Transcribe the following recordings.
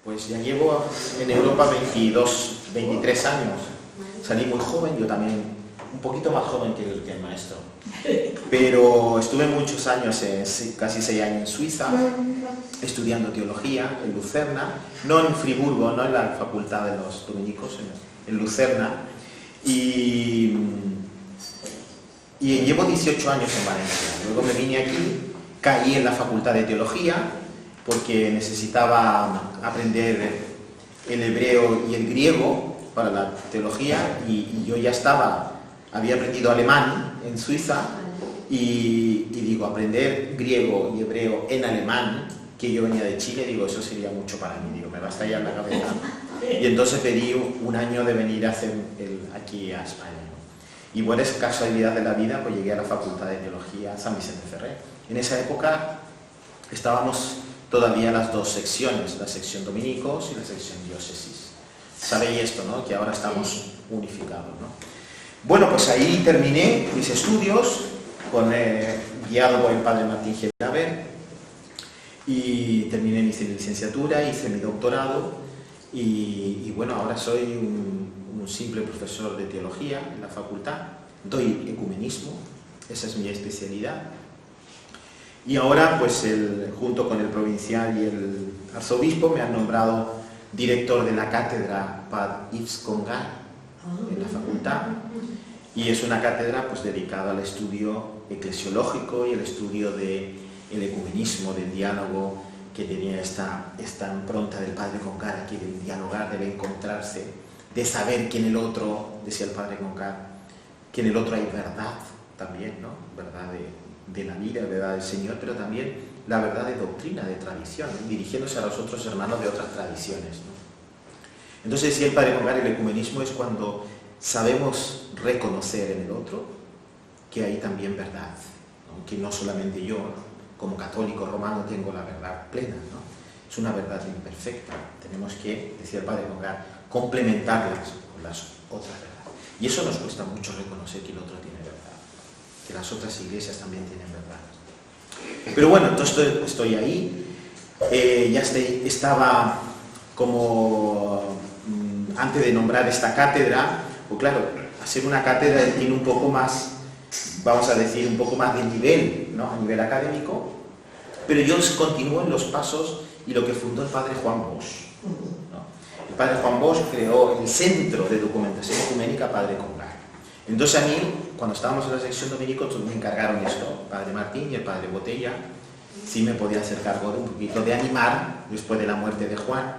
Pues ya llevo en Europa 23 años. Salí muy joven, yo también, un poquito más joven que el maestro. Pero estuve muchos años, casi 6 años en Suiza, estudiando teología en Lucerna, no en Friburgo, no en la facultad de los dominicos, en Lucerna. Y llevo 18 años en Valencia. Luego me vine aquí, caí en la facultad de teología, porque necesitaba aprender el hebreo y el griego para la teología, y yo ya había aprendido alemán en Suiza, y digo, aprender griego y hebreo en alemán, que yo venía de Chile, digo, eso sería mucho para mí, digo, me va a estallar la cabeza. Y entonces pedí un año de venir a hacer aquí a España. Y bueno, es casualidad de la vida, pues llegué a la Facultad de Teología San Vicente Ferrer. En esa época estábamos todavía las dos secciones, la sección dominicos y la sección diócesis. Sabéis esto, ¿no? Que ahora estamos unificados, ¿no? Bueno, pues ahí terminé mis estudios, guiado por el padre Martín Genaver, y terminé mi licenciatura, hice mi doctorado, y bueno, ahora soy un simple profesor de teología en la facultad, doy ecumenismo, esa es mi especialidad. Y ahora, pues, junto con el provincial y el arzobispo, me han nombrado director de la cátedra Padre Yves Congar en la facultad. Y es una cátedra, pues, dedicada al estudio eclesiológico y el estudio del ecumenismo, del diálogo, que tenía esta impronta del Padre Congar, aquí del dialogar, debe encontrarse, de saber que en el otro, decía el Padre Congar, que en el otro hay verdad también, ¿no? Verdad de la vida, verdad del Señor, pero también la verdad de doctrina, de tradición, ¿no? Dirigiéndose a los otros hermanos de otras tradiciones, ¿no? Entonces, decía el Padre Congar, el ecumenismo es cuando sabemos reconocer en el otro que hay también verdad, ¿no? Que no solamente yo, como católico romano, tengo la verdad plena, ¿no? Es una verdad imperfecta. Tenemos que, decía el Padre Congar, complementarlas con las otras verdades. Y eso nos cuesta mucho reconocer que el otro tiene verdad, que las otras iglesias también tienen verdad. Pero bueno, entonces estoy ahí, estaba como, antes de nombrar esta cátedra, pues claro, hacer una cátedra tiene un poco más, vamos a decir, un poco más de nivel, ¿no? A nivel académico, pero yo continúo en los pasos y lo que fundó el padre Juan Bosch, ¿no? El padre Juan Bosch creó el Centro de Documentación Ecuménica Padre Congar. Entonces a mí, cuando estábamos en la sección dominico, me encargaron esto, el padre Martín y el padre Botella, sí me podía hacer cargo de un poquito de animar, después de la muerte de Juan.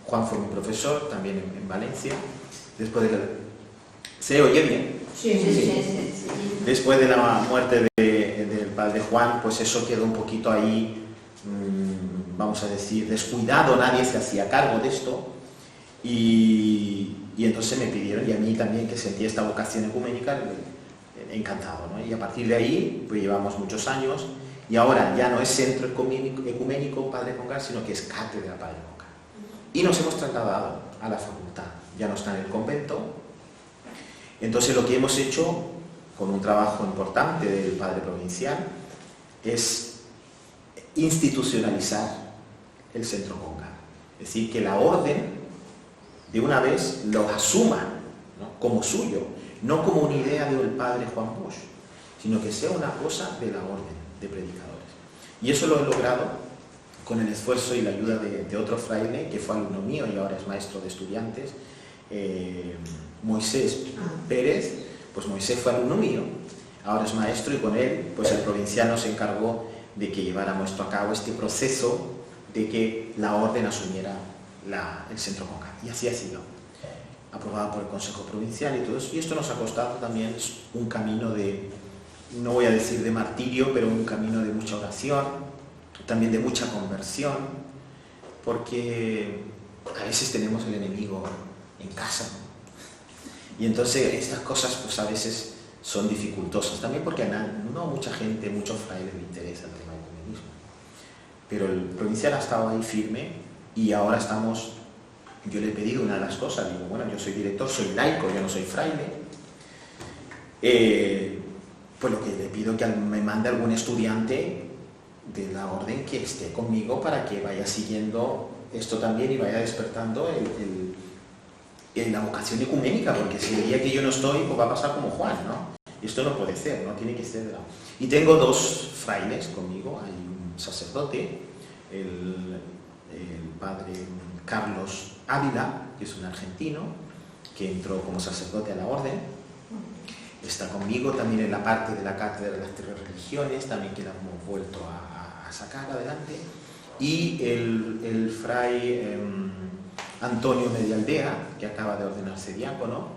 Juan fue mi profesor, también en Valencia, después de ¿Se oye bien? Sí. Después de la muerte del padre Juan, pues eso quedó un poquito ahí, vamos a decir, descuidado, nadie se hacía cargo de esto, y entonces me pidieron, y a mí también, que sentía esta vocación ecuménica, encantado, ¿no? Y a partir de ahí, pues llevamos muchos años, y ahora ya no es Centro Ecuménico Padre Congar, sino que es Cátedra Padre Congar. Y nos hemos trasladado a la facultad, ya no está en el convento. Entonces lo que hemos hecho, con un trabajo importante del padre provincial, es institucionalizar el Centro Congar. Es decir, que la orden de una vez lo asuma, ¿no? Como suyo, no como una idea del padre Juan Bosch, sino que sea una cosa de la orden de predicadores. Y eso lo he logrado con el esfuerzo y la ayuda de otro fraile que fue alumno mío y ahora es maestro de estudiantes, Moisés Pérez. Pues Moisés fue alumno mío, ahora es maestro, y con él pues el provincial se encargó de que lleváramos esto a cabo, este proceso de que la orden asumiera el centro CONCAT. Y así ha sido, aprobada por el Consejo Provincial y todo eso. Y esto nos ha costado también un camino de, no voy a decir de martirio, pero un camino de mucha oración, también de mucha conversión, porque a veces tenemos el enemigo en casa, ¿no? Y entonces estas cosas pues a veces son dificultosas, también porque no mucha gente, muchos frailes le interesa el tema del ecumenismo. Pero el provincial ha estado ahí firme y ahora estamos, yo le he pedido una de las cosas, digo, bueno, yo soy director, soy laico, yo no soy fraile, pues lo que le pido es que me mande algún estudiante de la orden que esté conmigo para que vaya siguiendo esto también y vaya despertando la vocación ecuménica, porque si el día que yo no estoy, pues va a pasar como Juan, ¿no? Y esto no puede ser, no tiene que ser de la... Y tengo dos frailes conmigo, hay un sacerdote, el padre Carlos Ávila, que es un argentino, que entró como sacerdote a la orden, está conmigo también en la parte de la cátedra de las tres religiones, también que la hemos vuelto a sacar adelante, y el fray Antonio Medialdea, que acaba de ordenarse diácono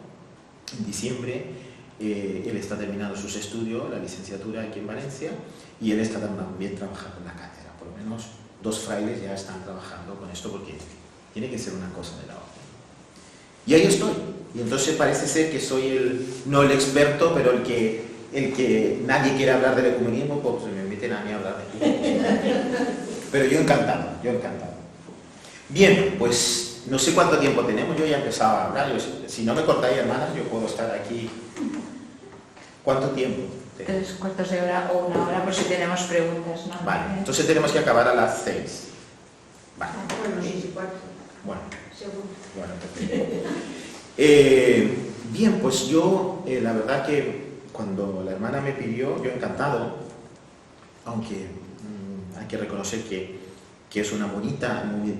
en diciembre. Él está terminando sus estudios, la licenciatura aquí en Valencia, y él está también trabajando en la cátedra. Por lo menos dos frailes ya están trabajando con esto, porque tiene que ser una cosa de la otra. Y ahí estoy. Y entonces parece ser que soy no el experto, pero el que nadie quiere hablar del ecumenismo, pues se me inviten a mí a hablar de ecumenismo. Pero yo encantado, yo encantado. Bien, pues no sé cuánto tiempo tenemos, yo ya empezaba a hablar. Si no me cortáis, hermanas, yo puedo estar aquí. ¿Cuánto tiempo? 3 cuartos de hora o 1 hora, por si tenemos preguntas, ¿no? Vale, entonces tenemos que acabar a las 6. Vale. Bueno, 6 y cuarto. Bueno. Según. Bueno, perfecto. Bien, pues yo, la verdad que cuando la hermana me pidió, yo encantado, aunque hay que reconocer que es un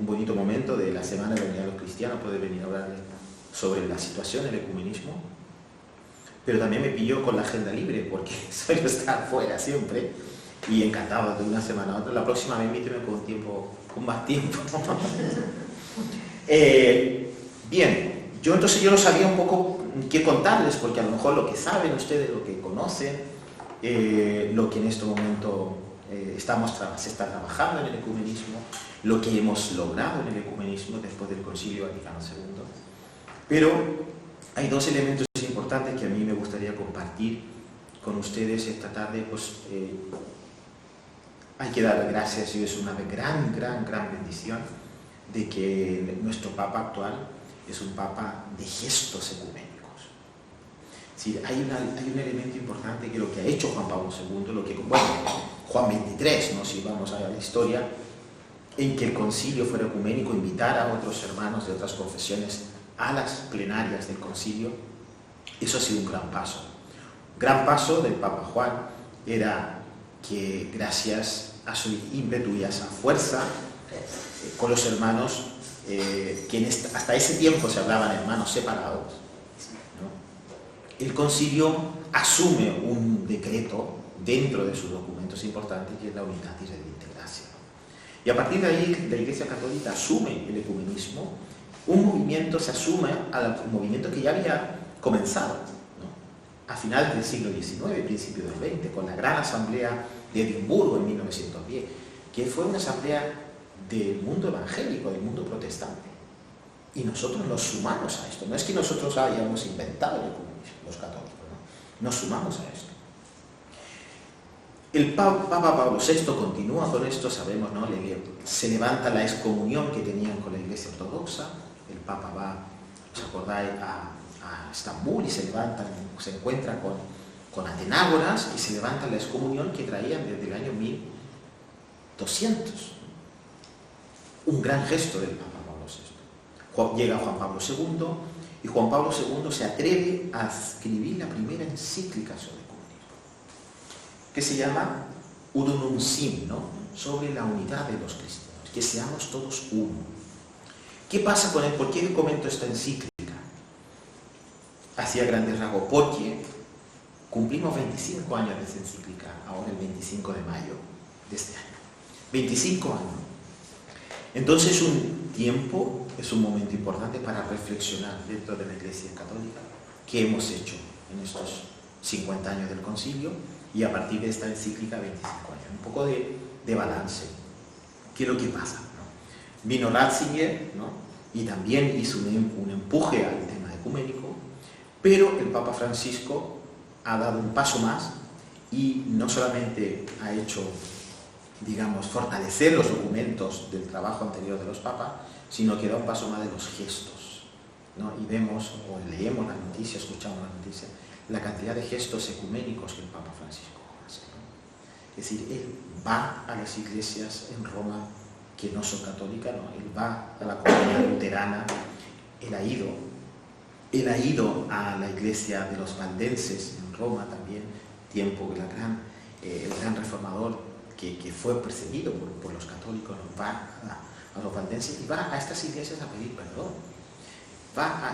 bonito momento de la Semana de la Unidad de los Cristianos, poder venir a hablar sobre la situación del ecumenismo, pero también me pilló con la agenda libre, porque suelo estar fuera siempre, y encantado de una semana a otra. La próxima me invito con más tiempo. Bien, yo no sabía un poco qué contarles, porque a lo mejor lo que saben ustedes, lo que conocen, lo que en este momento se está trabajando en el ecumenismo, lo que hemos logrado en el ecumenismo después del Concilio Vaticano II. Pero hay dos elementos importantes que a mí me gustaría compartir con ustedes esta tarde. Pues hay que dar gracias, y es una gran bendición de que nuestro Papa actual es un Papa de gestos ecuménicos. Sí, hay un elemento importante, que lo que ha hecho Juan Pablo II, Juan XXIII, ¿no? Si vamos a la historia, en que el concilio fuera ecuménico, invitar a otros hermanos de otras confesiones a las plenarias del concilio, eso ha sido un gran paso. Gran paso del Papa Juan era que, gracias a su ímpetu y a esa fuerza, con los hermanos, que hasta ese tiempo se hablaban hermanos separados, ¿no? El concilio asume un decreto dentro de sus documentos importantes, que es la Unitatis Redemptor Gratia. Y a partir de ahí la Iglesia Católica asume el ecumenismo. Un movimiento se asume al movimiento que ya había comenzado, ¿no? A finales del siglo XIX, principio del XX, con la gran asamblea de Edimburgo en 1910, que fue una asamblea del mundo evangélico, del mundo protestante. Y nosotros nos sumamos a esto. No es que nosotros hayamos inventado el ecumenismo, los católicos, ¿no? Nos sumamos a esto. El Papa Pablo VI continúa con esto, sabemos, ¿no? Se levanta la excomunión que tenían con la Iglesia Ortodoxa. El Papa va, ¿os acordáis?, a Estambul, y se encuentra con Atenágoras, y se levanta la excomunión que traían desde el año 1200. Un gran gesto del Papa Pablo VI. Llega Juan Pablo II, y Juan Pablo II se atreve a escribir la primera encíclica sobre el ecumenismo, que se llama Unum Sim, ¿no? Sobre la unidad de los cristianos, que seamos todos uno. ¿Qué pasa con él? ¿Por qué le comento esta encíclica? Hacía grandes rasgos, porque cumplimos 25 años de esta encíclica, ahora el 25 de mayo de este año. 25 años. Entonces un tiempo, es un momento importante para reflexionar dentro de la Iglesia Católica qué hemos hecho en estos 50 años del concilio y a partir de esta encíclica 25 años. Un poco de balance. ¿Qué es lo que pasa? ¿No? Vino Ratzinger, ¿no? Y también hizo un empuje al tema ecuménico, pero el Papa Francisco ha dado un paso más y no solamente ha hecho, digamos, fortalecer los documentos del trabajo anterior de los papas, sino que da un paso más de los gestos, ¿no? Y vemos, o leemos la noticia, escuchamos la noticia, la cantidad de gestos ecuménicos que el Papa Francisco hace, ¿no? Es decir, él va a las iglesias en Roma que no son católicas, ¿no? Él va a la comunidad luterana, él ha ido a la iglesia de los valdenses en Roma también, tiempo que el gran reformador que fue perseguido por los católicos, ¿no? Va a los valdenses y va a estas iglesias a pedir perdón.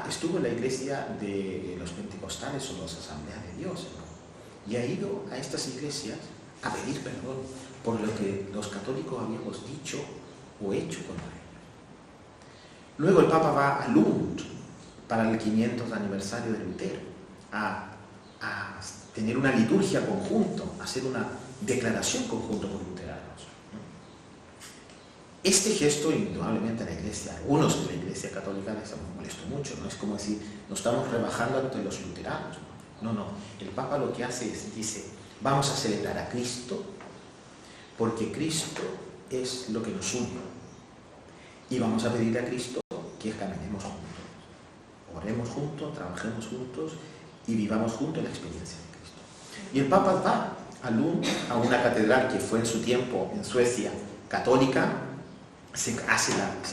Estuvo en la iglesia de los pentecostales o las asambleas de Dios, ¿no? Y ha ido a estas iglesias a pedir perdón por lo que los católicos habíamos dicho o hecho contra ellos. Luego el Papa va a Lund para el 500 aniversario de Lutero, a tener una liturgia conjunto, a hacer una declaración conjunto con luteranos. Este gesto, indudablemente, a la Iglesia, algunos de la Iglesia Católica les molestó mucho, ¿no? Es como decir, nos estamos rebajando ante los luteranos. No. El Papa lo que hace es, dice, vamos a celebrar a Cristo, porque Cristo es lo que nos une. Y vamos a pedir a Cristo que caminemos juntos, oremos juntos, trabajemos juntos y vivamos juntos la experiencia de Cristo. Y el Papa va a Lund, a una catedral que fue en su tiempo en Suecia católica, se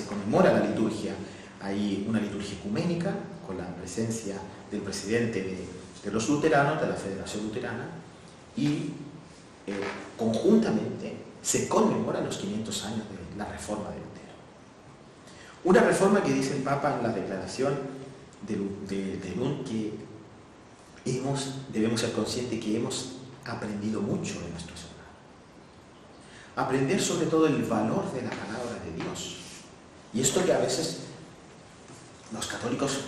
conmemora la liturgia, hay una liturgia ecuménica con la presencia del presidente de los luteranos, de la Federación Luterana, y conjuntamente se conmemora los 500 años de la reforma de Lutero. Una reforma que dice el Papa en la declaración de Lund que debemos ser conscientes que hemos aprendido mucho de nuestros hermanos. Aprender sobre todo el valor de la palabra de Dios. Y esto que a veces los católicos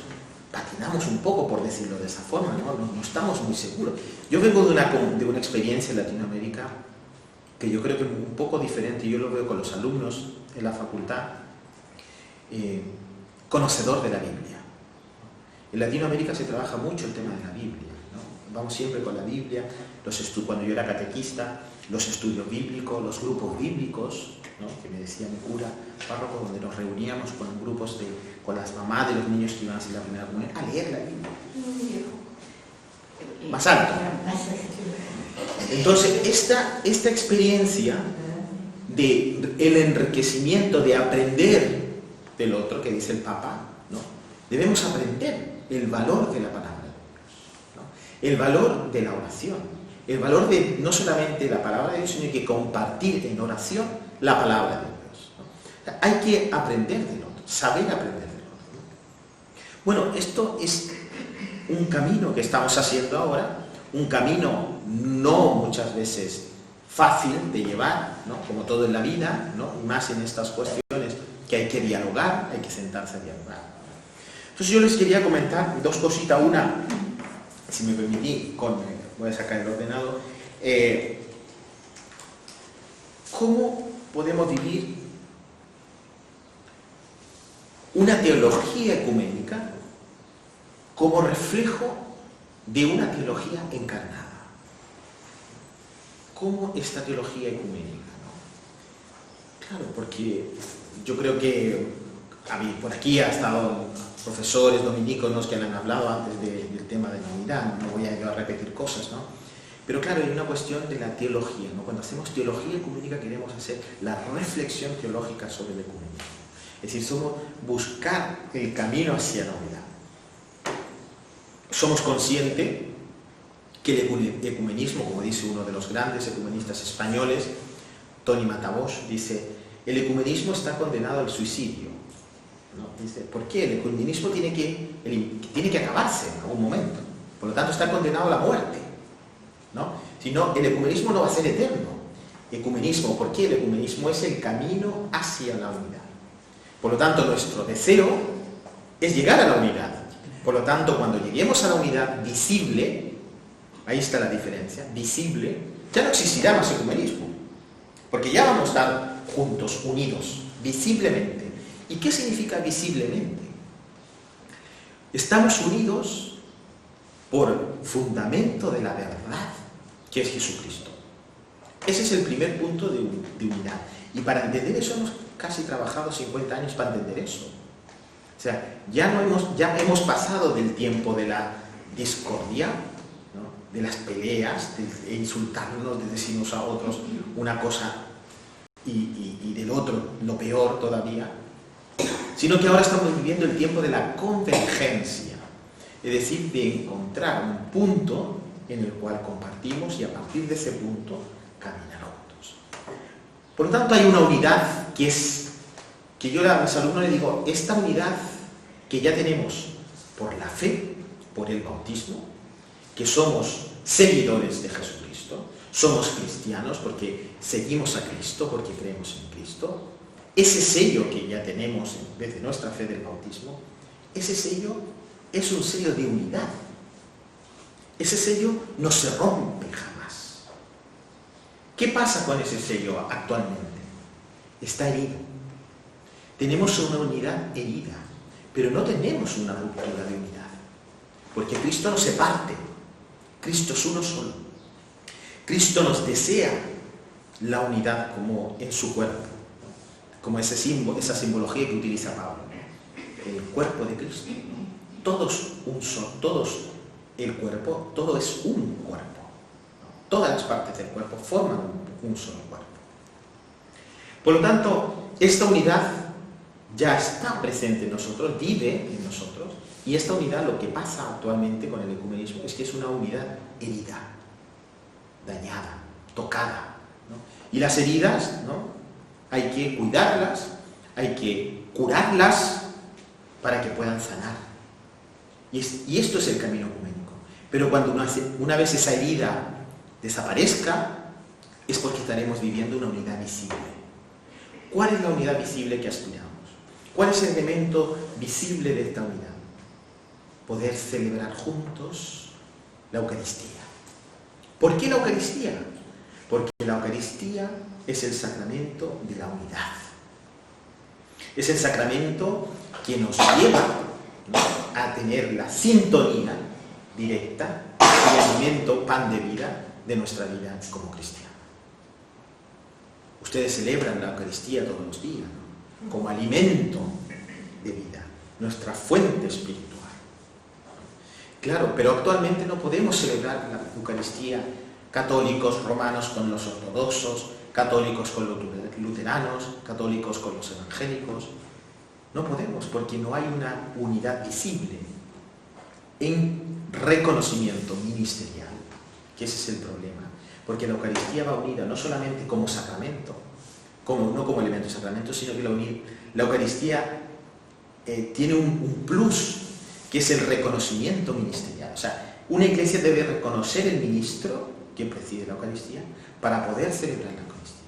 patinamos un poco, por decirlo de esa forma, no estamos muy seguros. Yo vengo de una experiencia en Latinoamérica que yo creo que es un poco diferente. Yo lo veo con los alumnos en la facultad, conocedor de la Biblia. En Latinoamérica se trabaja mucho el tema de la Biblia, ¿no? Vamos siempre con la Biblia, cuando yo era catequista, los estudios bíblicos, los grupos bíblicos, ¿no? Que me decía mi cura párroco, donde nos reuníamos con grupos con las mamás de los niños que iban a hacer la primera comunión, a leer la Biblia. Más alto. Entonces, esta experiencia del enriquecimiento, de aprender del otro, que dice el Papa, ¿no? Debemos aprender el valor de la palabra de Dios, ¿no? El valor de la oración. El valor de no solamente la palabra de Dios, sino que compartir en oración la palabra de Dios, ¿no? O sea, hay que aprender del otro, saber aprender del otro, ¿no? Bueno, esto es un camino que estamos haciendo ahora, un camino no muchas veces fácil de llevar, ¿no? Como todo en la vida, ¿no? Y más en estas cuestiones que hay que dialogar, hay que sentarse a dialogar. Entonces yo les quería comentar dos cositas. Una, si me permitís, voy a sacar el ordenador. ¿Cómo podemos vivir una teología ecuménica como reflejo de una teología encarnada? ¿Cómo esta teología ecuménica, ¿no? Claro, porque yo creo que por aquí ha estado profesores dominicos que han hablado antes del tema de la unidad, no voy a yo a repetir cosas, ¿no? Pero claro, hay una cuestión de la teología, ¿no? Cuando hacemos teología ecuménica queremos hacer la reflexión teológica sobre el ecumenismo. Es decir, somos buscar el camino hacia la unidad. Somos conscientes que el ecumenismo, como dice uno de los grandes ecumenistas españoles, Tony Matabós, dice, el ecumenismo está condenado al suicidio, ¿no? Dice, ¿por qué? El ecumenismo tiene que acabarse en algún momento, por lo tanto está condenado a la muerte, ¿no? Si no, el ecumenismo no va a ser eterno. Ecumenismo, ¿por qué? El ecumenismo es el camino hacia la unidad. Por lo tanto, nuestro deseo es llegar a la unidad. Por lo tanto, cuando lleguemos a la unidad visible, ahí está la diferencia, visible, ya no existirá más ecumenismo, porque ya vamos a estar juntos, unidos, visiblemente. ¿Y qué significa visiblemente? Estamos unidos por fundamento de la verdad, que es Jesucristo. Ese es el primer punto de unidad. Y para entender eso hemos casi trabajado 50 años para entender eso. O sea, ya hemos pasado del tiempo de la discordia, ¿no?, de las peleas, de insultarnos, de decirnos a otros una cosa y del otro lo peor todavía, sino que ahora estamos viviendo el tiempo de la convergencia, es decir, de encontrar un punto en el cual compartimos y a partir de ese punto caminar juntos. Por lo tanto, hay una unidad que yo a mis alumnos les digo, esta unidad que ya tenemos por la fe, por el bautismo, que somos seguidores de Jesucristo, somos cristianos porque seguimos a Cristo, porque creemos en Cristo, ese sello que ya tenemos en vez de nuestra fe del bautismo, ese sello es un sello de unidad. Ese sello no se rompe jamás. ¿Qué pasa con ese sello actualmente? Está herido. Tenemos una unidad herida, pero no tenemos una ruptura de unidad, porque Cristo no se parte, Cristo es uno solo. Cristo nos desea la unidad como en su cuerpo, como esa simbología que utiliza Pablo, el cuerpo de Cristo. Todos un solo, todos el cuerpo, todo es un cuerpo. Todas las partes del cuerpo forman un solo cuerpo. Por lo tanto, esta unidad ya está presente en nosotros, vive en nosotros, y esta unidad, lo que pasa actualmente con el ecumenismo es que es una unidad herida, dañada, tocada, ¿no? Y las heridas, ¿no?, hay que cuidarlas, hay que curarlas para que puedan sanar. Y esto es el camino ecuménico. Pero cuando una vez esa herida desaparezca, es porque estaremos viviendo una unidad visible. ¿Cuál es la unidad visible que aspiramos? ¿Cuál es el elemento visible de esta unidad? Poder celebrar juntos la Eucaristía. ¿Por qué la Eucaristía? Porque la Eucaristía es el sacramento de la unidad. Es el sacramento que nos lleva, ¿no?, a tener la sintonía directa y alimento, pan de vida de nuestra vida como cristianos. Ustedes celebran la Eucaristía todos los días, ¿no?, como alimento de vida, nuestra fuente espiritual. Claro, pero actualmente no podemos celebrar la Eucaristía católicos romanos con los ortodoxos, católicos con los luteranos, católicos con los evangélicos. No podemos, porque no hay una unidad visible en reconocimiento ministerial, que ese es el problema, porque la Eucaristía va unida no solamente como sacramento, no como elemento de sacramento, sino que la Eucaristía tiene un plus, que es el reconocimiento ministerial. O sea, una iglesia debe reconocer el ministro que preside la Eucaristía para poder celebrar la Eucaristía.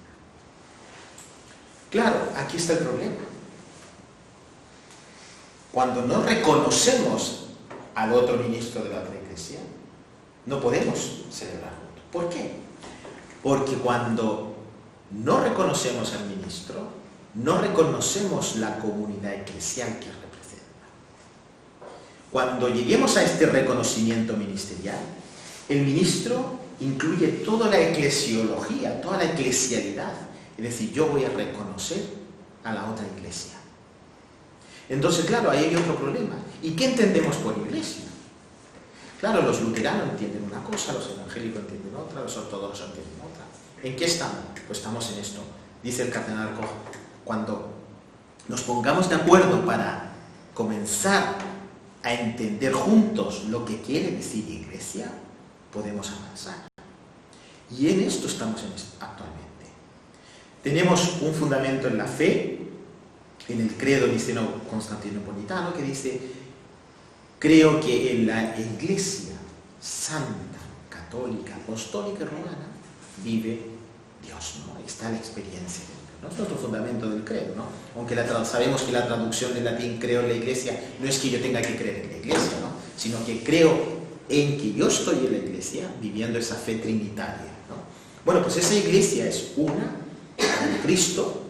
Claro, aquí está el problema. Cuando no reconocemos al otro ministro de la otra iglesia, no podemos celebrar juntos. ¿Por qué? Porque cuando no reconocemos al ministro, no reconocemos la comunidad eclesial que representa. Cuando lleguemos a este reconocimiento ministerial, el ministro incluye toda la eclesiología, toda la eclesialidad. Es decir, yo voy a reconocer a la otra iglesia. Entonces, claro, ahí hay otro problema. ¿Y qué entendemos por iglesia? Claro, los luteranos entienden una cosa, los evangélicos entienden otra, los ortodoxos entienden otra. ¿En qué estamos? Pues estamos en esto. Dice el cardenal Koch, cuando nos pongamos de acuerdo para comenzar a entender juntos lo que quiere decir iglesia, podemos avanzar. Y en esto estamos actualmente. Tenemos un fundamento en la fe, en el credo niceno-constantinopolitano, que dice: creo que en la Iglesia santa, católica, apostólica y romana vive Dios, ¿no? Está la experiencia de Dios. ¿no? Es nuestro fundamento del credo, ¿no? Aunque sabemos que la traducción del latín creo en la Iglesia no es que yo tenga que creer en la Iglesia, ¿no? Sino que creo en que yo estoy en la Iglesia viviendo esa fe trinitaria, ¿no? Bueno, pues esa Iglesia es una, con Cristo,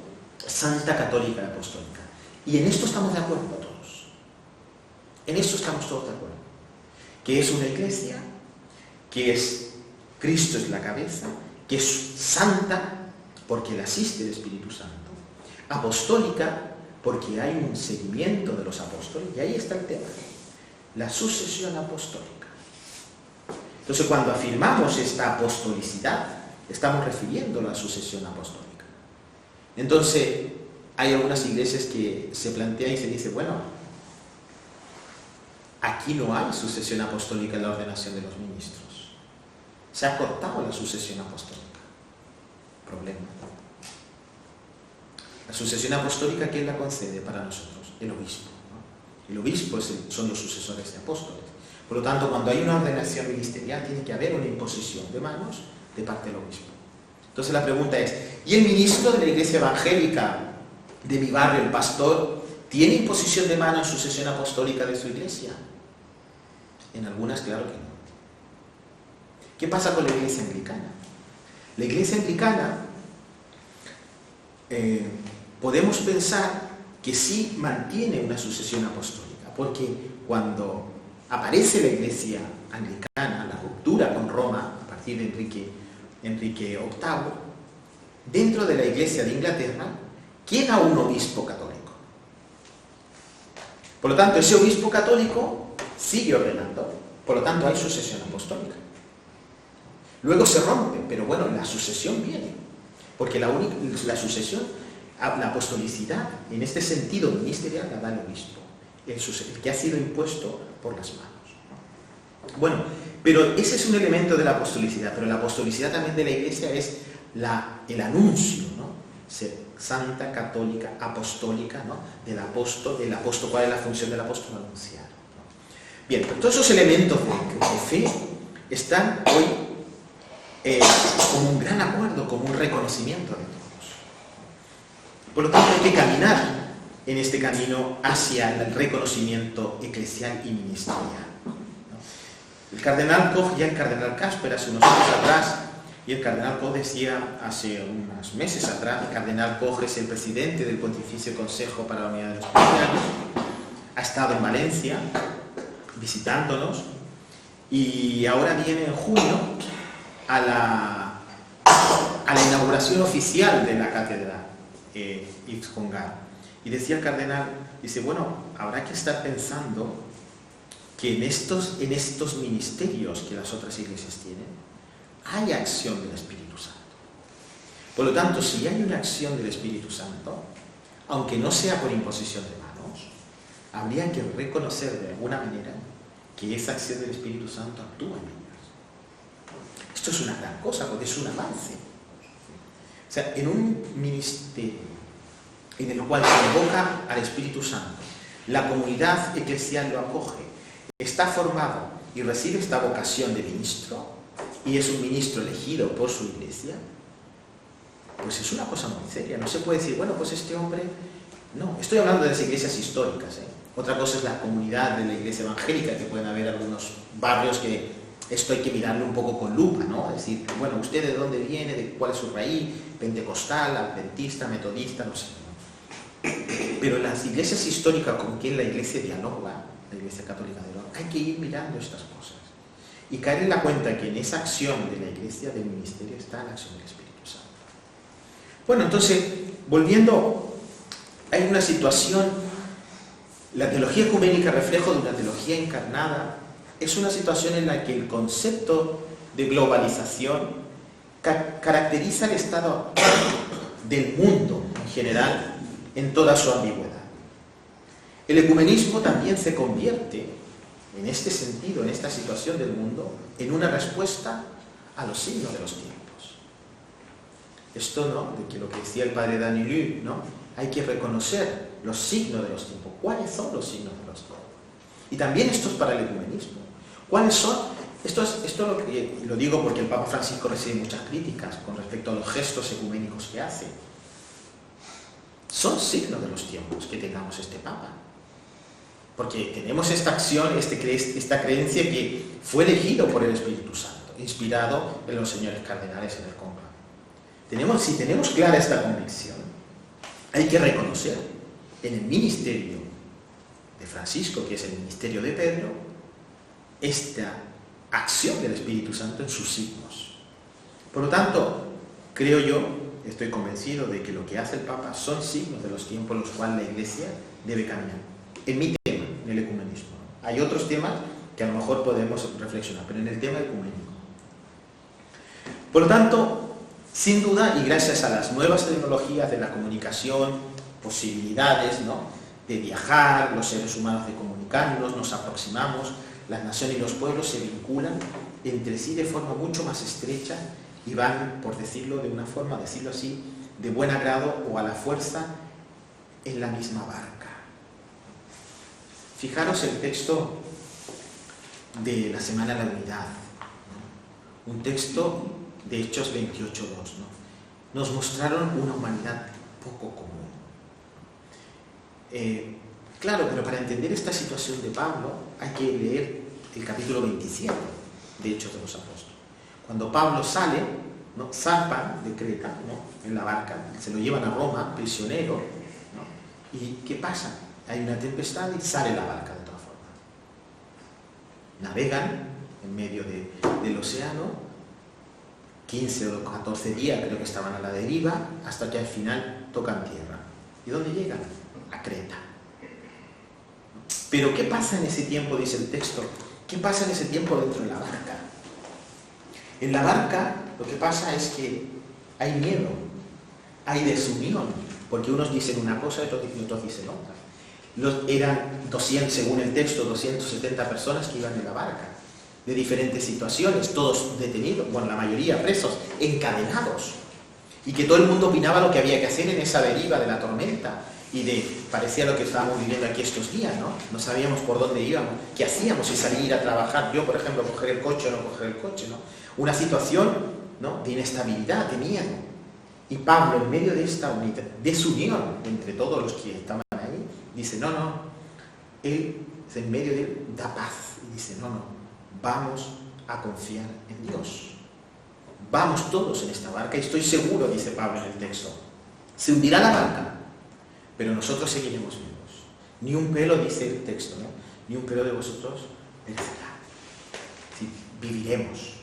santa, católica y apostólica. Y en esto estamos de acuerdo todos. En esto estamos todos de acuerdo. Que es una Iglesia, que es Cristo es la cabeza, que es santa porque le asiste el Espíritu Santo, apostólica porque hay un seguimiento de los apóstoles, y ahí está el tema, la sucesión apostólica. Entonces, cuando afirmamos esta apostolicidad, estamos refiriendo a la sucesión apostólica. Entonces, hay algunas iglesias que se plantean y se dice, bueno, aquí no hay sucesión apostólica en la ordenación de los ministros. Se ha cortado la sucesión apostólica. Problema. La sucesión apostólica, ¿quién la concede para nosotros? El obispo, ¿no? El obispo son los sucesores de apóstoles. Por lo tanto, cuando hay una ordenación ministerial, tiene que haber una imposición de manos de parte del obispo. Entonces la pregunta es, ¿y el ministro de la iglesia evangélica de mi barrio, el pastor, tiene imposición de mano en sucesión apostólica de su iglesia? En algunas, claro que no. ¿Qué pasa con la iglesia anglicana? La iglesia anglicana, podemos pensar que sí mantiene una sucesión apostólica, porque cuando aparece la iglesia anglicana, la ruptura con Roma, a partir de Enrique VIII, dentro de la iglesia de Inglaterra, queda un obispo católico. Por lo tanto, ese obispo católico sigue ordenando, por lo tanto hay sucesión apostólica. Luego se rompe, pero bueno, la sucesión viene, porque la sucesión, la apostolicidad, en este sentido ministerial, la da el obispo, el que ha sido impuesto por las manos. Bueno, pero ese es un elemento de la apostolicidad, pero la apostolicidad también de la Iglesia es el anuncio, ¿no? Ser santa, católica, apostólica, ¿no? Del apóstol, ¿cuál es la función del apóstol? Anunciar, ¿no? Bien, pero todos esos elementos de fe están hoy como un gran acuerdo, como un reconocimiento de todos. Por lo tanto, hay que caminar en este camino hacia el reconocimiento eclesial y ministerial, ¿no? El cardenal Koch y el cardenal Casper hace unos años atrás, y el cardenal Koch decía hace unos meses atrás, el cardenal Koch es el presidente del Pontificio Consejo para la Unidad de los Cristianos, ha estado en Valencia visitándonos, y ahora viene en junio a la inauguración oficial de la cátedra Yves Congar. Y decía el cardenal, dice, bueno, habrá que estar pensando que en estos ministerios que las otras iglesias tienen, hay acción del Espíritu Santo. Por lo tanto, si hay una acción del Espíritu Santo, aunque no sea por imposición de manos, habría que reconocer de alguna manera que esa acción del Espíritu Santo actúa en ellos. Esto es una gran cosa, porque es un avance. O sea, en un ministerio en el cual se invoca al Espíritu Santo, la comunidad eclesial lo acoge, está formado y recibe esta vocación de ministro, y es un ministro elegido por su iglesia, pues es una cosa muy seria. No se puede decir, bueno, pues este hombre... No, estoy hablando de las iglesias históricas, ¿eh? Otra cosa es la comunidad de la iglesia evangélica, que pueden haber algunos barrios que esto hay que mirarlo un poco con lupa, ¿no? Es decir, bueno, ¿usted de dónde viene? ¿De cuál es su raíz? ¿Pentecostal, adventista, metodista? No sé, ¿no? Pero en las iglesias históricas con quien la iglesia dialoga, la iglesia católica dialoga, hay que ir mirando estas cosas y caer en la cuenta que en esa acción de la iglesia, del ministerio, está la acción del Espíritu Santo. Bueno, entonces, volviendo, hay una situación, la teología ecuménica, reflejo de una teología encarnada, es una situación en la que el concepto de globalización caracteriza el estado del mundo en general en toda su ambigüedad. El ecumenismo también se convierte, en este sentido, en esta situación del mundo, en una respuesta a los signos de los tiempos. Esto, ¿no?, de que lo que decía el padre Danielou, ¿no?, hay que reconocer los signos de los tiempos. ¿Cuáles son los signos de los tiempos? Y también esto es para el ecumenismo. ¿Cuáles son? Esto lo digo porque el Papa Francisco recibe muchas críticas con respecto a los gestos ecuménicos que hace. son signos de los tiempos que tengamos este Papa. Porque tenemos esta acción, esta creencia que fue elegido por el Espíritu Santo, inspirado en los señores cardenales en el cónclave. Si tenemos clara esta convicción, hay que reconocer en el ministerio de Francisco, que es el ministerio de Pedro, esta acción del Espíritu Santo en sus signos. Por lo tanto, creo yo, estoy convencido de que lo que hace el Papa son signos de los tiempos en los cuales la Iglesia debe caminar. En mi tema, en el ecumenismo. Hay otros temas que a lo mejor podemos reflexionar, pero en el tema ecuménico. Por lo tanto, sin duda, y gracias a las nuevas tecnologías de la comunicación, posibilidades, ¿no?, de viajar, los seres humanos de comunicarnos, nos aproximamos, las naciones y los pueblos se vinculan entre sí de forma mucho más estrecha y van, por decirlo de una forma, decirlo así, de buen agrado o a la fuerza en la misma barca. Fijaros el texto de la Semana de la Unidad, ¿no? Un texto de Hechos 28:2, ¿no? Nos mostraron una humanidad poco común. Claro, pero para entender esta situación de Pablo hay que leer el capítulo 27 de Hechos de los Apóstoles. Cuando Pablo sale, ¿no?, zarpan de Creta, ¿no?, en la barca, se lo llevan a Roma, prisionero, ¿no? ¿Y qué pasa? Hay una tempestad y sale la barca de todas formas. Navegan en medio del océano, 15 o 14 días creo que estaban a la deriva, hasta que al final tocan tierra. ¿Y dónde llegan? A Creta. Pero ¿qué pasa en ese tiempo? Dice el texto. ¿Qué pasa en ese tiempo dentro de la barca? En la barca lo que pasa es que hay miedo, hay desunión, porque unos dicen una cosa y otros dicen otra. Eran 200, según el texto, 270 personas que iban en la barca, de diferentes situaciones, todos detenidos, bueno, la mayoría presos, encadenados, y que todo el mundo opinaba lo que había que hacer en esa deriva de la tormenta, parecía lo que estábamos viviendo aquí estos días, ¿no? No sabíamos por dónde íbamos, qué hacíamos, si salir a trabajar, yo por ejemplo, coger el coche o no coger el coche, ¿no? Una situación, ¿no?, de inestabilidad, de miedo. Y Pablo, en medio de esta desunión entre todos los que estaban ahí, dice, no, él en medio de él da paz, y dice, no, vamos a confiar en Dios. Vamos todos en esta barca, y estoy seguro, dice Pablo en el texto, se hundirá la barca, pero nosotros seguiremos vivos. Ni un pelo, dice el texto, ¿no?, ni un pelo de vosotros perecerá. Sí, viviremos,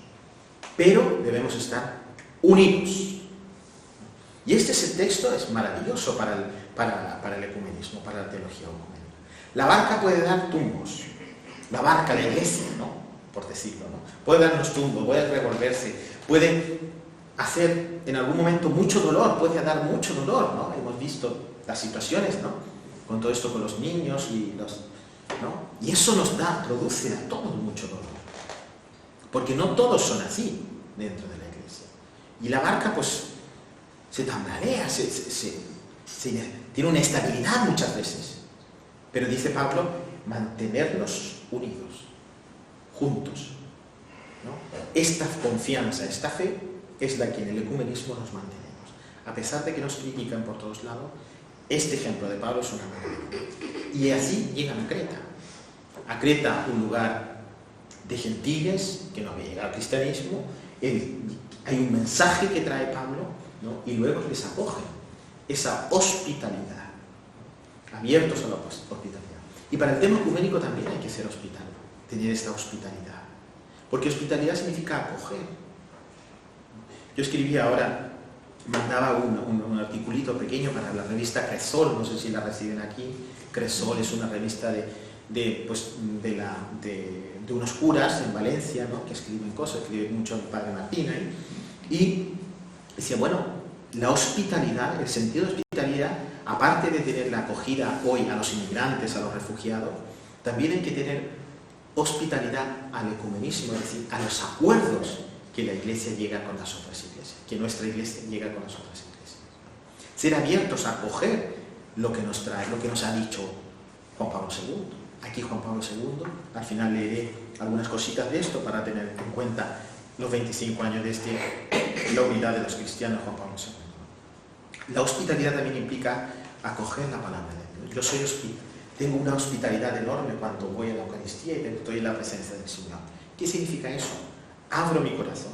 pero debemos estar unidos. Y este es el texto, es maravilloso para el ecumenismo, para la teología ecuménica. La barca puede dar tumbos, la barca, la iglesia, ¿no?, por decirlo, ¿no?, puede darnos tumbos, puede revolverse, puede hacer en algún momento mucho dolor, puede dar mucho dolor, ¿no? Hemos visto las situaciones, ¿no?, con todo esto con los niños y ¿no? Y eso produce a todos mucho dolor, porque no todos son así dentro de la iglesia. Y la barca, pues, se tambalea, tiene una estabilidad muchas veces. Pero dice Pablo, mantenernos unidos, juntos, ¿no? Esta confianza, esta fe, es la que en el ecumenismo nos mantenemos. A pesar de que nos critican por todos lados, este ejemplo de Pablo es una maravilla. Y así llegan a Creta. A Creta, un lugar de gentiles que no había llegado al cristianismo. Hay un mensaje que trae Pablo, ¿no?, y luego les acogen esa hospitalidad, abiertos a la hospitalidad. Y para el tema ecuménico también hay que ser hospitalario, tener esta hospitalidad, porque hospitalidad significa acoger. Yo escribí ahora, mandaba un articulito pequeño para la revista Cresol, no sé si la reciben aquí. Cresol es una revista de unos curas en Valencia, ¿no?, que escriben cosas, escribe mucho el padre Martín, ¿eh? Y decía, bueno, la hospitalidad, el sentido de hospitalidad, aparte de tener la acogida hoy a los inmigrantes, a los refugiados, también hay que tener hospitalidad al ecumenismo, es decir, a los acuerdos que la Iglesia llega con las otras iglesias, que nuestra Iglesia llega con las otras iglesias. Ser abiertos a acoger lo que nos trae, lo que nos ha dicho Juan Pablo II. Aquí Juan Pablo II, al final leeré algunas cositas de esto para tener en cuenta los 25 años de la unidad de los cristianos, Juan Pablo II. La hospitalidad también implica acoger la palabra de Dios. Tengo una hospitalidad enorme cuando voy a la Eucaristía y estoy en la presencia del Señor. ¿Qué significa eso? Abro mi corazón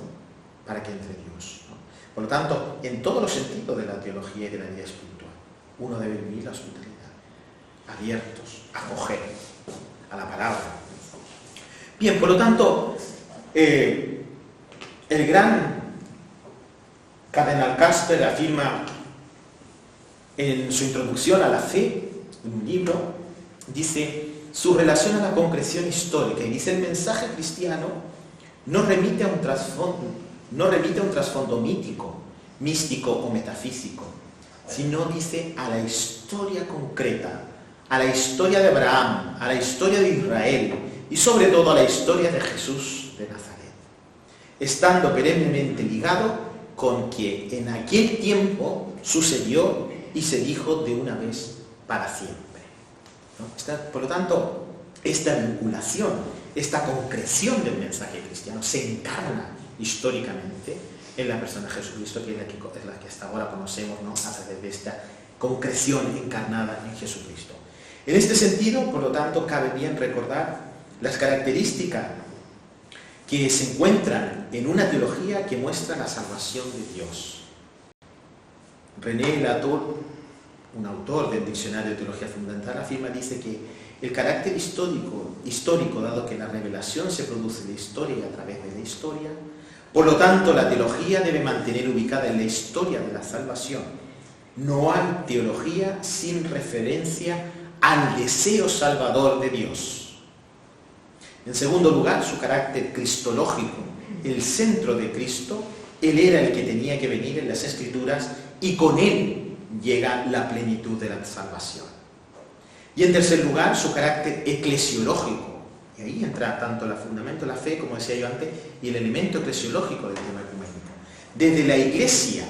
para que entre Dios, ¿no? Por lo tanto, en todos los sentidos de la teología y de la vida espiritual, uno debe vivir la hospitalidad, abiertos, acoger a la palabra. Bien, por lo tanto, el gran cardenal Kasper afirma en su introducción a la fe, en un libro, dice, su relación a la concreción histórica, y dice, el mensaje cristiano no remite a un trasfondo místico o metafísico, sino dice a la historia concreta, a la historia de Abraham, a la historia de Israel y sobre todo a la historia de Jesús de Nazaret, estando perennemente ligado con que en aquel tiempo sucedió y se dijo de una vez para siempre, ¿no? Por lo tanto, esta vinculación, esta concreción del mensaje cristiano se encarna históricamente en la persona de Jesucristo, que es la que hasta ahora conocemos, ¿no? A través de esta concreción encarnada en Jesucristo. En este sentido, por lo tanto, cabe bien recordar las características que se encuentran en una teología que muestra la salvación de Dios. René Latour, un autor del Diccionario de Teología Fundamental, dice que el carácter histórico, dado que la revelación se produce de historia y a través de la historia, por lo tanto la teología debe mantener ubicada en la historia de la salvación. No hay teología sin referencia al deseo salvador de Dios. En segundo lugar, su carácter cristológico, el centro de Cristo, Él era el que tenía que venir en las Escrituras y con Él llega la plenitud de la salvación. Y en tercer lugar, su carácter eclesiológico, y ahí entra tanto el fundamento de la fe, como decía yo antes, y el elemento eclesiológico del tema ecuménico. Desde la Iglesia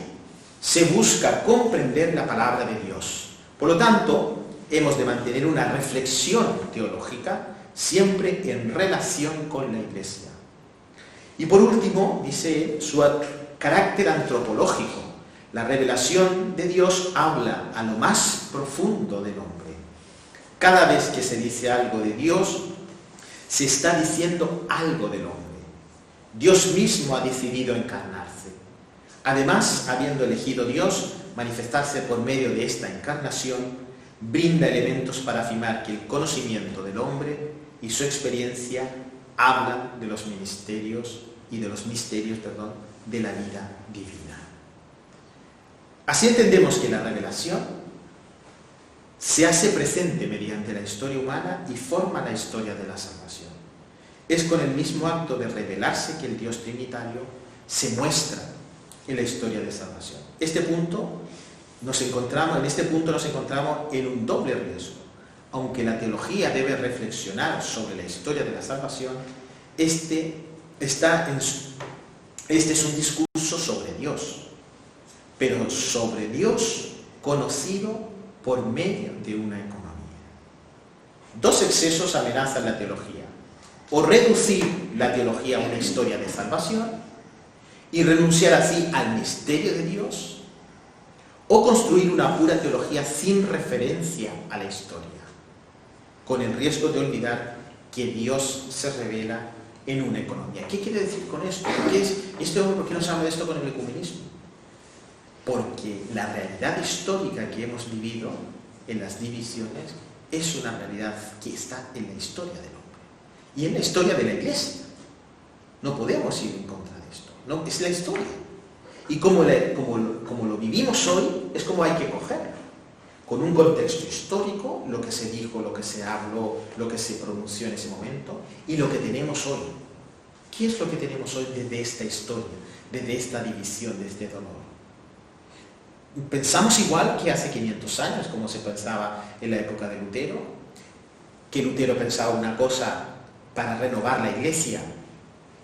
se busca comprender la palabra de Dios. Por lo tanto, hemos de mantener una reflexión teológica siempre en relación con la Iglesia. Y por último, dice su carácter antropológico. La revelación de Dios habla a lo más profundo del hombre. Cada vez que se dice algo de Dios, se está diciendo algo del hombre. Dios mismo ha decidido encarnarse. Además, habiendo elegido Dios manifestarse por medio de esta encarnación, brinda elementos para afirmar que el conocimiento del hombre y su experiencia hablan de los misterios de la vida divina. Así entendemos que la revelación se hace presente mediante la historia humana y forma la historia de la salvación. Es con el mismo acto de revelarse que el Dios trinitario se muestra en la historia de salvación. En este punto nos encontramos en un doble riesgo. Aunque la teología debe reflexionar sobre la historia de la salvación, este es un discurso sobre Dios, pero sobre Dios conocido por medio de una economía. Dos excesos amenazan la teología: o reducir la teología a una historia de salvación y renunciar así al misterio de Dios, o construir una pura teología sin referencia a la historia, con el riesgo de olvidar que Dios se revela en una economía. ¿Qué quiere decir con esto? ¿Por qué no se habla de esto con el ecumenismo? Porque la realidad histórica que hemos vivido en las divisiones es una realidad que está en la historia del hombre y en la historia de la Iglesia. No podemos ir en contra de esto, no, es la historia. Y como lo vivimos hoy, es como hay que cogerlo, con un contexto histórico, lo que se dijo, lo que se habló, lo que se pronunció en ese momento, y lo que tenemos hoy. ¿Qué es lo que tenemos hoy desde esta historia, desde esta división, desde este dolor? Pensamos igual que hace 500 años, como se pensaba en la época de Lutero, que Lutero pensaba una cosa para renovar la Iglesia,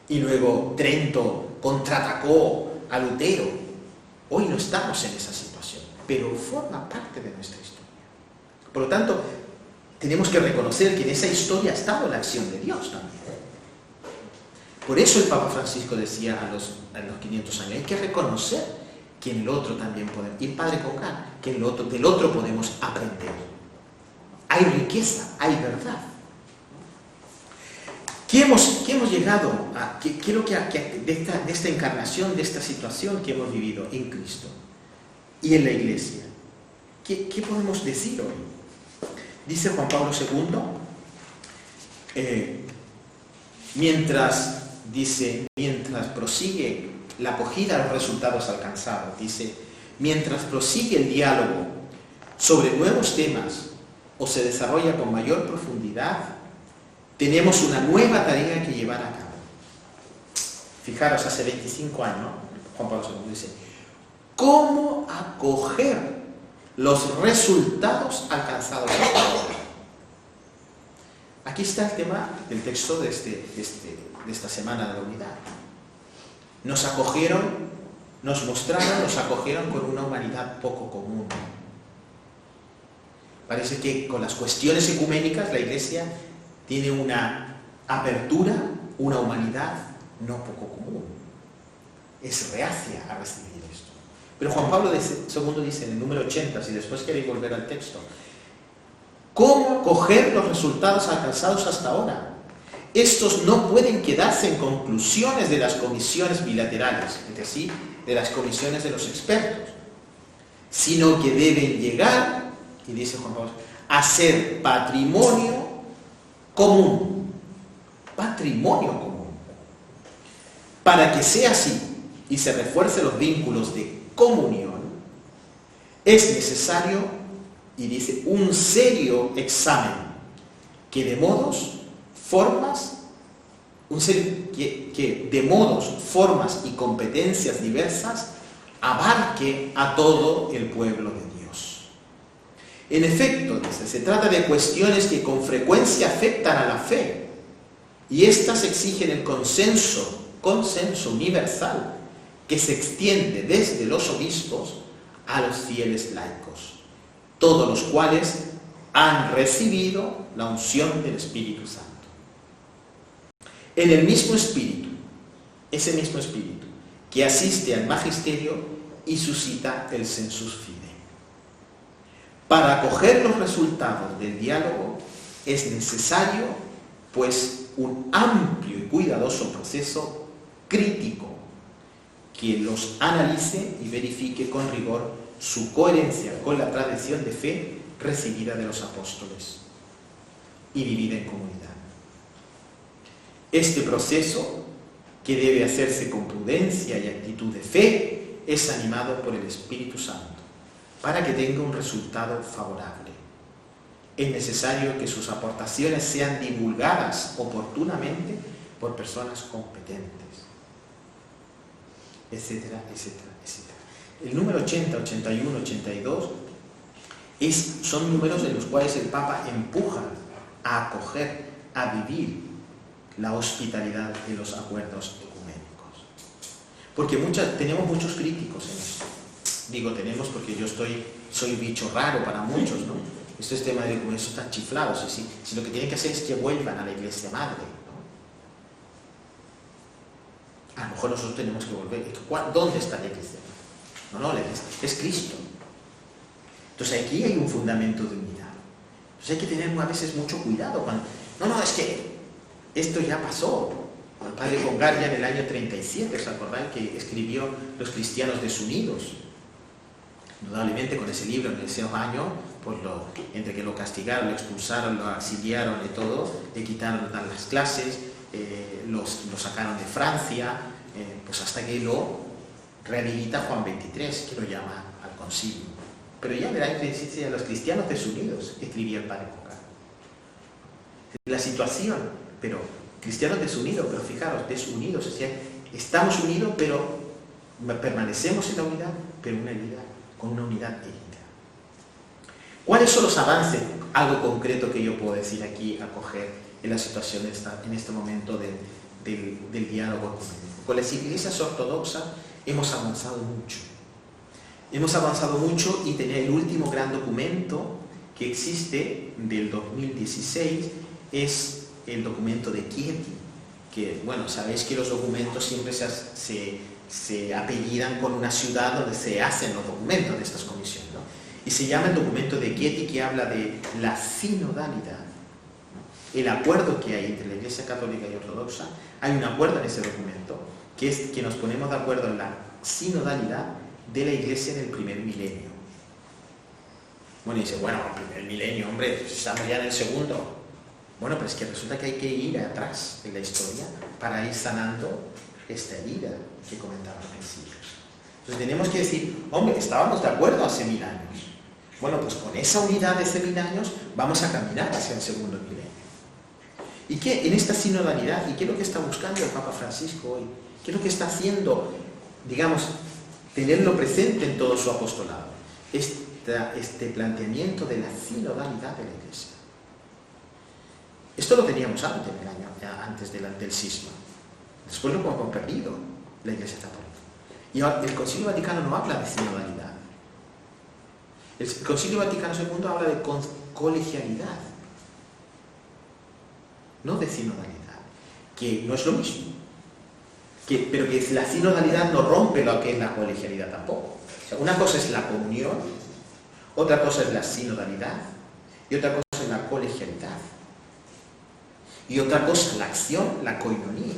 y luego Trento contraatacó a Lutero. Hoy no estamos en esa situación, pero forma parte de nuestra historia. Por lo tanto, tenemos que reconocer que en esa historia ha estado la acción de Dios también. Por eso el Papa Francisco decía a los 500 años, hay que reconocer que en el otro también podemos, y el Padre Congal, que del otro podemos aprender. Hay riqueza, hay verdad. ¿Qué hemos llegado a? ¿Qué es lo que de esta encarnación, de esta situación que hemos vivido en Cristo y en la Iglesia? ¿Qué podemos decir hoy? Dice Juan Pablo II, mientras prosigue la acogida a los resultados alcanzados, dice, mientras prosigue el diálogo sobre nuevos temas o se desarrolla con mayor profundidad, tenemos una nueva tarea que llevar a cabo. Fijaros, hace 25 años, Juan Pablo II dice, ¿cómo acoger los resultados alcanzados hasta ahora? Aquí está el tema del texto de esta Semana de la Unidad. Nos acogieron con una humanidad poco común. Parece que con las cuestiones ecuménicas la Iglesia tiene una apertura, una humanidad no poco común. Es reacia a recibir esto. Pero Juan Pablo II dice en el número 80, si después queréis volver al texto, ¿cómo coger los resultados alcanzados hasta ahora? Estos no pueden quedarse en conclusiones de las comisiones bilaterales, es decir, de las comisiones de los expertos, sino que deben llegar, y dice Juan Pablo, a ser patrimonio común. Patrimonio común. Para que sea así y se refuercen los vínculos de comunión, es necesario, y dice, un serio examen que de modos, formas, formas y competencias diversas abarque a todo el pueblo de Dios. En efecto, dice, se trata de cuestiones que con frecuencia afectan a la fe y éstas exigen el consenso universal que se extiende desde los obispos a los fieles laicos, todos los cuales han recibido la unción del Espíritu Santo. En el mismo Espíritu, ese mismo Espíritu, que asiste al magisterio y suscita el sensus fidei. Para acoger los resultados del diálogo es necesario, pues, un amplio y cuidadoso proceso crítico que los analice y verifique con rigor su coherencia con la tradición de fe recibida de los apóstoles y vivida en comunidad. Este proceso, que debe hacerse con prudencia y actitud de fe, es animado por el Espíritu Santo para que tenga un resultado favorable. Es necesario que sus aportaciones sean divulgadas oportunamente por personas competentes, etcétera, etcétera, etcétera. El número 80, 81, 82 son números en los cuales el Papa empuja a acoger, a vivir la hospitalidad de los acuerdos ecuménicos. Porque tenemos muchos críticos en esto. Digo tenemos porque yo soy bicho raro para muchos, ¿no? Esto es tema de eso están chiflados, si lo que tienen que hacer es que vuelvan a la Iglesia Madre, ¿no? A lo mejor nosotros tenemos que volver. ¿Dónde está la Iglesia? No, la Iglesia es Cristo. Entonces aquí hay un fundamento de unidad. Entonces hay que tener a veces mucho cuidado cuando, es que esto ya pasó. El padre Congar ya en el año 37, ¿os acordáis? Que escribió Los cristianos desunidos. Indudablemente con ese libro en ese año, pues entre que lo castigaron, lo expulsaron, lo exiliaron y todo, le quitaron las clases, lo sacaron de Francia, pues hasta que lo rehabilita Juan XXIII, que lo llama al concilio. Pero ya en el año 37 a los cristianos desunidos escribía el padre Congar. La situación, pero cristianos desunidos, pero fijaros, desunidos, es decir, estamos unidos, pero permanecemos en la unidad, pero con una unidad ética. ¿Cuáles son los avances, algo concreto que yo puedo decir aquí, acoger en la situación en este momento del diálogo ecuménico? Con las iglesias ortodoxas hemos avanzado mucho. Hemos avanzado mucho y el último gran documento que existe del 2016 es el documento de Chieti, que, bueno, sabéis que los documentos siempre se se apellidan con una ciudad donde se hacen los documentos de estas comisiones, ¿no? Y se llama el documento de Getty, que habla de la sinodalidad, ¿no? El acuerdo que hay entre la Iglesia Católica y Ortodoxa. Hay un acuerdo en ese documento, que es que nos ponemos de acuerdo en la sinodalidad de la Iglesia en el primer milenio. Bueno, y dice, bueno, el primer milenio, hombre, estamos ya en el segundo. Bueno, pero es que resulta que hay que ir atrás en la historia para ir sanando esta herida que comentaba al principio. Entonces tenemos que decir, hombre, estábamos de acuerdo hace 1000 años. Bueno, pues con esa unidad de hace 1000 años vamos a caminar hacia el segundo milenio. ¿Y qué en esta sinodalidad? ¿Y qué es lo que está buscando el Papa Francisco hoy? ¿Qué es lo que está haciendo, digamos, tenerlo presente en todo su apostolado? Este planteamiento de la sinodalidad de la Iglesia. Esto lo teníamos antes, antes del cisma. Después lo hemos perdido, la Iglesia Católica. Y ahora, el Concilio Vaticano no habla de sinodalidad. El Concilio Vaticano II habla de colegialidad, no de sinodalidad, que no es lo mismo. Pero que la sinodalidad no rompe lo que es la colegialidad tampoco. O sea, una cosa es la comunión, otra cosa es la sinodalidad, y otra cosa es la colegialidad. Y otra cosa, la acción, la koinonía.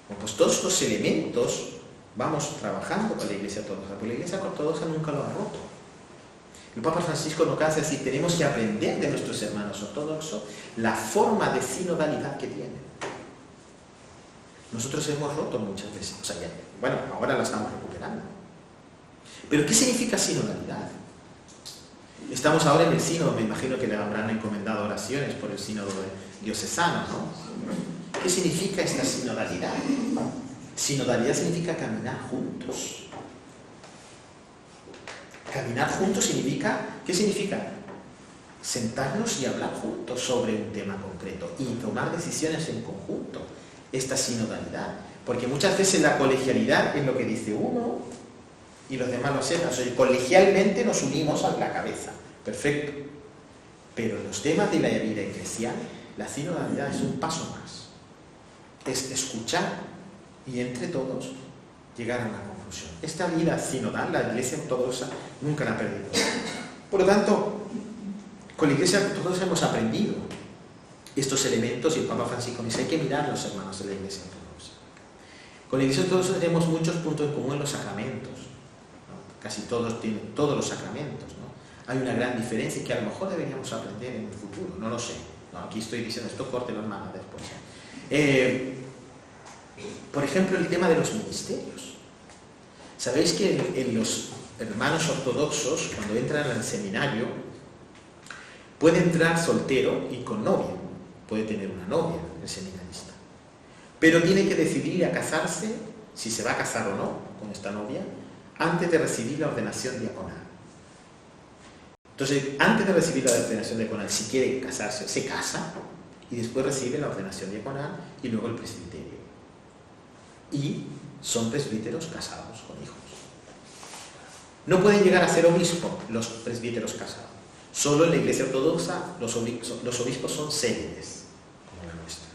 Bueno, pues todos estos elementos vamos trabajando con la Iglesia Ortodoxa, porque la Iglesia Ortodoxa nunca lo ha roto. El Papa Francisco nos cansa de decir, tenemos que aprender de nuestros hermanos ortodoxos la forma de sinodalidad que tienen. Nosotros hemos roto muchas veces, o sea, ya, bueno, ahora la estamos recuperando. Pero ¿qué significa sinodalidad? Estamos ahora en el sínodo, me imagino que le habrán encomendado oraciones por el sínodo diocesano, ¿no? ¿Qué significa esta sinodalidad? Sinodalidad significa caminar juntos. Caminar juntos significa, ¿qué significa? Sentarnos y hablar juntos sobre un tema concreto y tomar decisiones en conjunto. Esta sinodalidad, porque muchas veces la colegialidad es lo que dice uno y los demás lo hacen. O sea, colegialmente nos unimos a la cabeza, perfecto, pero en los temas de la vida eclesial la sinodalidad es un paso más, es escuchar y entre todos llegar a una conclusión. Esta vida sinodal la Iglesia Ortodoxa nunca la ha perdido. Por lo tanto, con la Iglesia Ortodoxa hemos aprendido estos elementos, y el Papa Francisco dice, hay que mirar los hermanos de la Iglesia Ortodoxa. Con la Iglesia Ortodoxa tenemos muchos puntos en común en los sacramentos, ¿no? Casi todos tienen todos los sacramentos, ¿no? Hay una gran diferencia que a lo mejor deberíamos aprender en el futuro, no lo sé. No, aquí estoy diciendo esto, corte las manos después. Por ejemplo, el tema de los ministerios. Sabéis que en los hermanos ortodoxos, cuando entran al seminario, puede entrar soltero y con novia. Puede tener una novia el seminarista, pero tiene que decidir a casarse, si se va a casar o no con esta novia, antes de recibir la ordenación diaconal. Entonces, antes de recibir la ordenación diaconal, si quiere casarse, se casa y después recibe la ordenación diaconal y luego el presbiterio. Y son presbíteros casados con hijos. No pueden llegar a ser obispos los presbíteros casados. Solo en la Iglesia Ortodoxa los obispos son célibes, como la nuestra.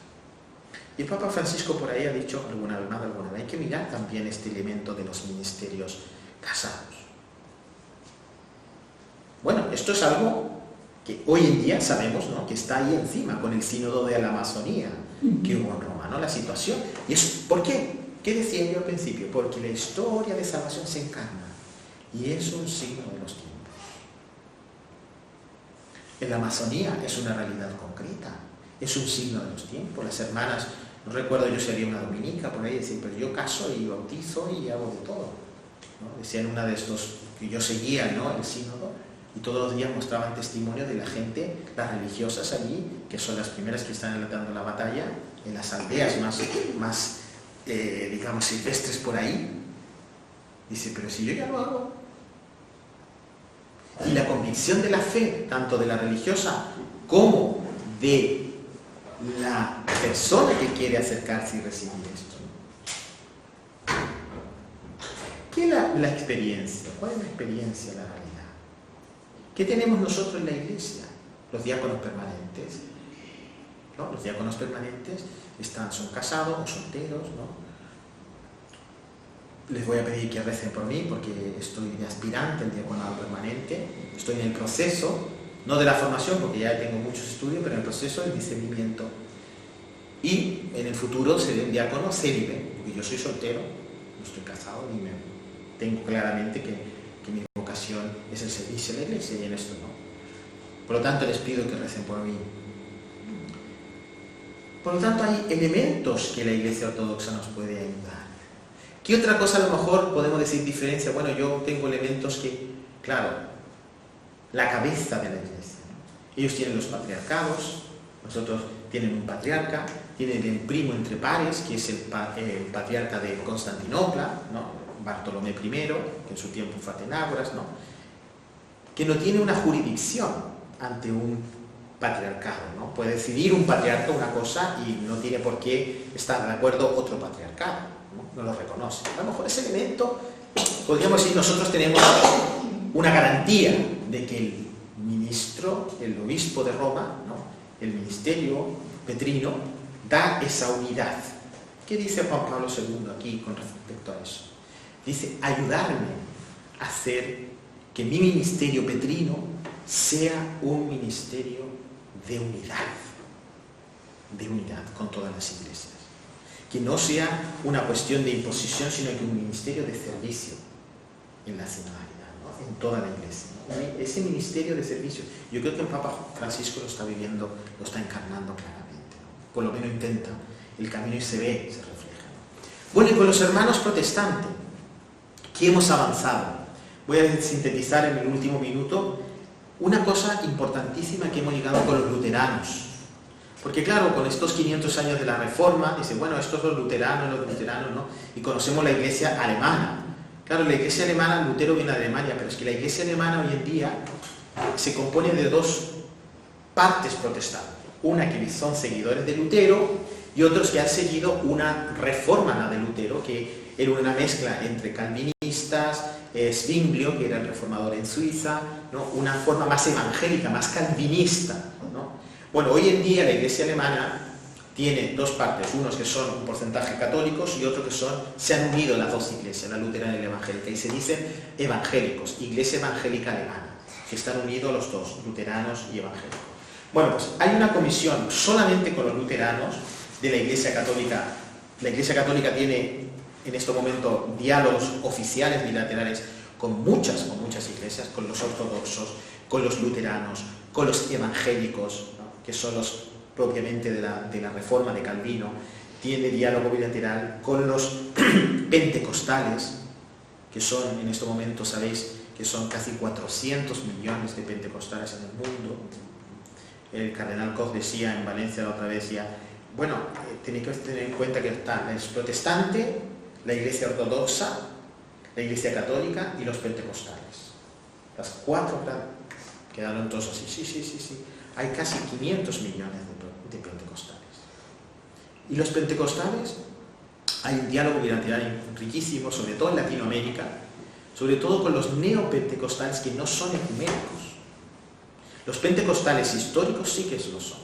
Y el Papa Francisco por ahí ha dicho alguna vez, hay que mirar también este elemento de los ministerios casados. Bueno, esto es algo que hoy en día sabemos, ¿no?, que está ahí encima, con el sínodo de la Amazonía que hubo en Roma, ¿no?, la situación. ¿Y eso por qué? ¿Qué decía yo al principio? Porque la historia de salvación se encarna y es un signo de los tiempos. En la Amazonía es una realidad concreta, es un signo de los tiempos. Las hermanas, no recuerdo yo si había una dominica por ahí, decían, pero yo caso y bautizo y hago de todo, ¿no? Decían una de estos que yo seguía, ¿no?, el sínodo, y todos los días mostraban testimonio de la gente, las religiosas allí, que son las primeras que están adelantando la batalla, en las aldeas más digamos, silvestres por ahí. Dice, pero si yo ya lo hago. Y la convicción de la fe, tanto de la religiosa como de la persona que quiere acercarse y recibir esto. ¿Qué es la experiencia? ¿Cuál es la experiencia de la realidad? ¿Qué tenemos nosotros en la Iglesia? Los diáconos permanentes, ¿no? Los diáconos permanentes son casados o solteros, ¿no? Les voy a pedir que recen por mí porque estoy de aspirante al diaconado permanente, estoy en el proceso, no de la formación porque ya tengo muchos estudios, pero en el proceso del discernimiento. Y en el futuro seré un diácono célibe, porque yo soy soltero, no estoy casado, ni me tengo claramente que mi vocación es el servicio a la iglesia y en esto no. Por lo tanto, les pido que recen por mí. Por lo tanto, hay elementos que la Iglesia Ortodoxa nos puede ayudar. ¿Qué otra cosa a lo mejor podemos decir diferencia? Bueno, yo tengo elementos que, claro, la cabeza de la Iglesia, ¿no? Ellos tienen los patriarcados, nosotros tienen un patriarca, tienen el primo entre pares, que es el patriarca de Constantinopla, ¿no? Bartolomé I, que en su tiempo fue Atenágoras, ¿no? Que no tiene una jurisdicción ante un patriarcado, ¿no? Puede decidir un patriarca una cosa y no tiene por qué estar de acuerdo otro patriarcado, no lo reconoce. A lo mejor ese elemento, podríamos decir, nosotros tenemos una garantía de que el ministro, el obispo de Roma, ¿no? El ministerio petrino, da esa unidad. ¿Qué dice Juan Pablo II aquí con respecto a eso? Dice, ayudarme a hacer que mi ministerio petrino sea un ministerio de unidad con todas las iglesias. Que no sea una cuestión de imposición, sino que un ministerio de servicio en la sinodalidad, ¿no? En toda la iglesia, ¿no? Ese ministerio de servicio, yo creo que el Papa Francisco lo está viviendo, lo está encarnando claramente, ¿no? Por lo menos intenta el camino y se ve, se refleja, ¿no? Bueno, y con los hermanos protestantes, ¿qué hemos avanzado? Voy a sintetizar en el último minuto una cosa importantísima que hemos llegado con los luteranos. Porque claro, con estos 500 años de la Reforma, dice, bueno, estos son los luteranos, ¿no? Y conocemos la iglesia alemana. Claro, la iglesia alemana, Lutero viene de Alemania, pero es que la iglesia alemana hoy en día se compone de dos partes protestantes. Una que son seguidores de Lutero y otros que han seguido una reforma de Lutero, que era una mezcla entre calvinistas, Zwinglio, que era el reformador en Suiza, ¿no? Una forma más evangélica, más calvinista, ¿no? Bueno, hoy en día la iglesia alemana tiene dos partes, unos que son un porcentaje católicos y otros que se han unido las dos iglesias, la luterana y la evangélica, y se dicen evangélicos, iglesia evangélica alemana, que están unidos los dos, luteranos y evangélicos. Bueno, pues hay una comisión solamente con los luteranos de la iglesia católica. La iglesia católica tiene en este momento diálogos oficiales bilaterales con muchas iglesias, con los ortodoxos, con los luteranos, con los evangélicos, ¿no? Que son los propiamente de la reforma de Calvino. Tiene diálogo bilateral con los pentecostales, que son en este momento, sabéis, que son casi 400 millones de pentecostales en el mundo. El cardenal Koch decía en Valencia la otra vez, decía, bueno, tenéis que tener en cuenta que está el protestante, la iglesia ortodoxa, la iglesia católica y los pentecostales. Las cuatro quedaron todos así, sí. Hay casi 500 millones de pentecostales. Y los pentecostales, hay un diálogo bilateral riquísimo, sobre todo en Latinoamérica, sobre todo con los neopentecostales que no son ecuménicos. Los pentecostales históricos sí que lo son.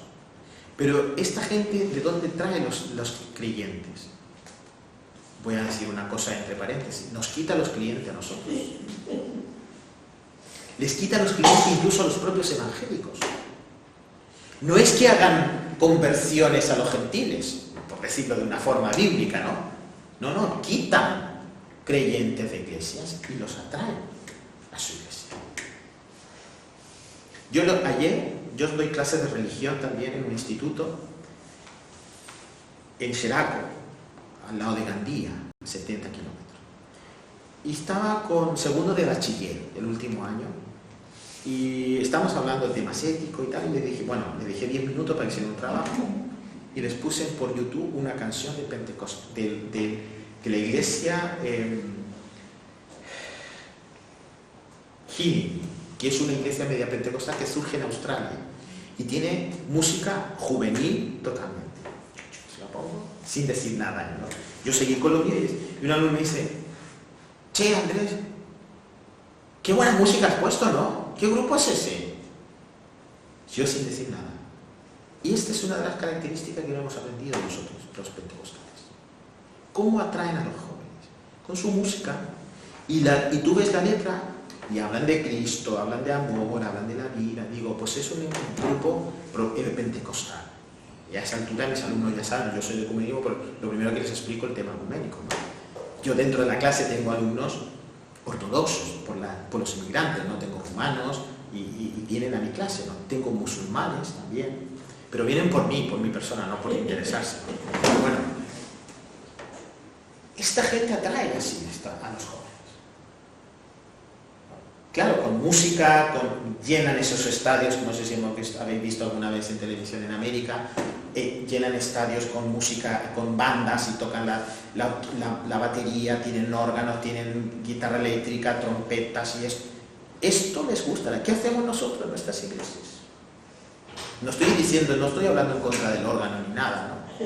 Pero esta gente, ¿de dónde trae los creyentes? Voy a decir una cosa entre paréntesis. Nos quita los clientes a nosotros. Les quita los clientes incluso a los propios evangélicos. No es que hagan conversiones a los gentiles, por decirlo de una forma bíblica, ¿no? No, quitan creyentes de iglesias y los atraen a su iglesia. Yo doy clases de religión también en un instituto en Xeraco, al lado de Gandía, 70 kilómetros. Y estaba con segundo de bachiller, el último año, y estamos hablando de temas éticos y tal, y le dije 10 minutos para que hicieran un trabajo, y les puse por YouTube una canción de Pentecostés, de la iglesia Healing, que es una iglesia media pentecostal que surge en Australia, y tiene música juvenil totalmente. Se la pongo sin decir nada, ¿no? Yo seguí con los vídeos y un alumno me dice, che, Andrés, qué buena música has puesto, ¿no? ¿Qué grupo es ese? Yo sin decir nada. Y esta es una de las características que no hemos aprendido nosotros, los pentecostales. ¿Cómo atraen a los jóvenes? con su música, y tú ves la letra y hablan de Cristo, hablan de amor, hablan de la vida. Digo, pues es un grupo pentecostal. Y a esa altura mis alumnos ya saben, yo soy de ecumenismo, pero lo primero que les explico es el tema ecuménico, ¿no? Yo dentro de la clase tengo alumnos ortodoxos por los inmigrantes, ¿no? Tengo rumanos y vienen a mi clase, ¿no? Tengo musulmanes también, pero vienen por mí, por mi persona, no por interesarse, ¿no? Bueno, esta gente atrae así a los jóvenes. Claro, con música, llenan esos estadios, no sé si habéis visto alguna vez en televisión en América, llenan estadios con música, con bandas y tocan la batería, tienen órganos, tienen guitarra eléctrica, trompetas y esto. Esto les gusta. ¿Qué hacemos nosotros en nuestras iglesias? No estoy hablando en contra del órgano ni nada, ¿no?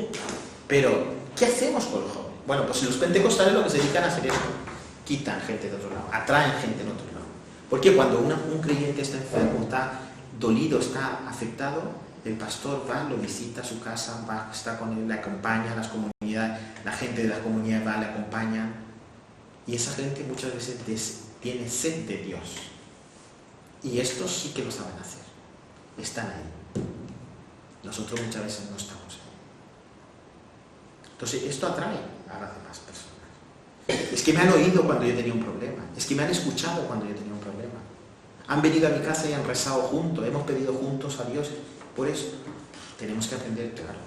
Pero, ¿qué hacemos con los jóvenes? Bueno, pues los pentecostales lo que se dedican a hacer es quitan gente de otro lado, atraen gente de otro lado. Porque cuando un creyente está enfermo, está dolido, está afectado, el pastor va, lo visita a su casa, va, está con él, le acompaña a las comunidades, la gente de las comunidades va, le acompaña. Y esa gente muchas veces tiene sed de Dios. Y estos sí que lo saben hacer. Están ahí. Nosotros muchas veces no estamos ahí. Entonces, esto atrae a las demás personas. Es que me han oído cuando yo tenía un problema. Es que me han escuchado cuando yo tenía un problema. Han venido a mi casa y han rezado juntos. Hemos pedido juntos a Dios. Por eso, tenemos que aprender, claro.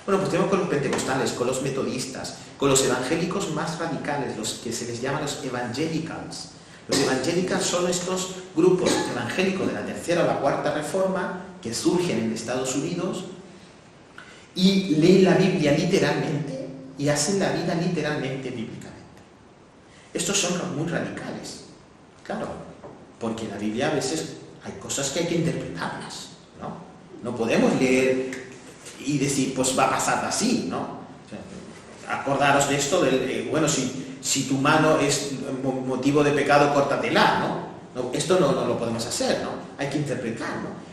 Bueno, pues tenemos con los pentecostales, con los metodistas, con los evangélicos más radicales, los que se les llama los evangelicals. Los evangelicals son estos grupos evangélicos de la tercera o la cuarta reforma que surgen en Estados Unidos y leen la Biblia literalmente y hacen la vida literalmente bíblicamente. Estos son muy radicales, claro, porque en la Biblia a veces hay cosas que hay que interpretarlas, ¿no? No podemos leer y decir, pues va a pasar así, ¿no? O sea, acordaros de esto, bueno, si tu mano es motivo de pecado, córtatela, ¿no? Esto no lo podemos hacer, ¿no? Hay que interpretar, ¿no?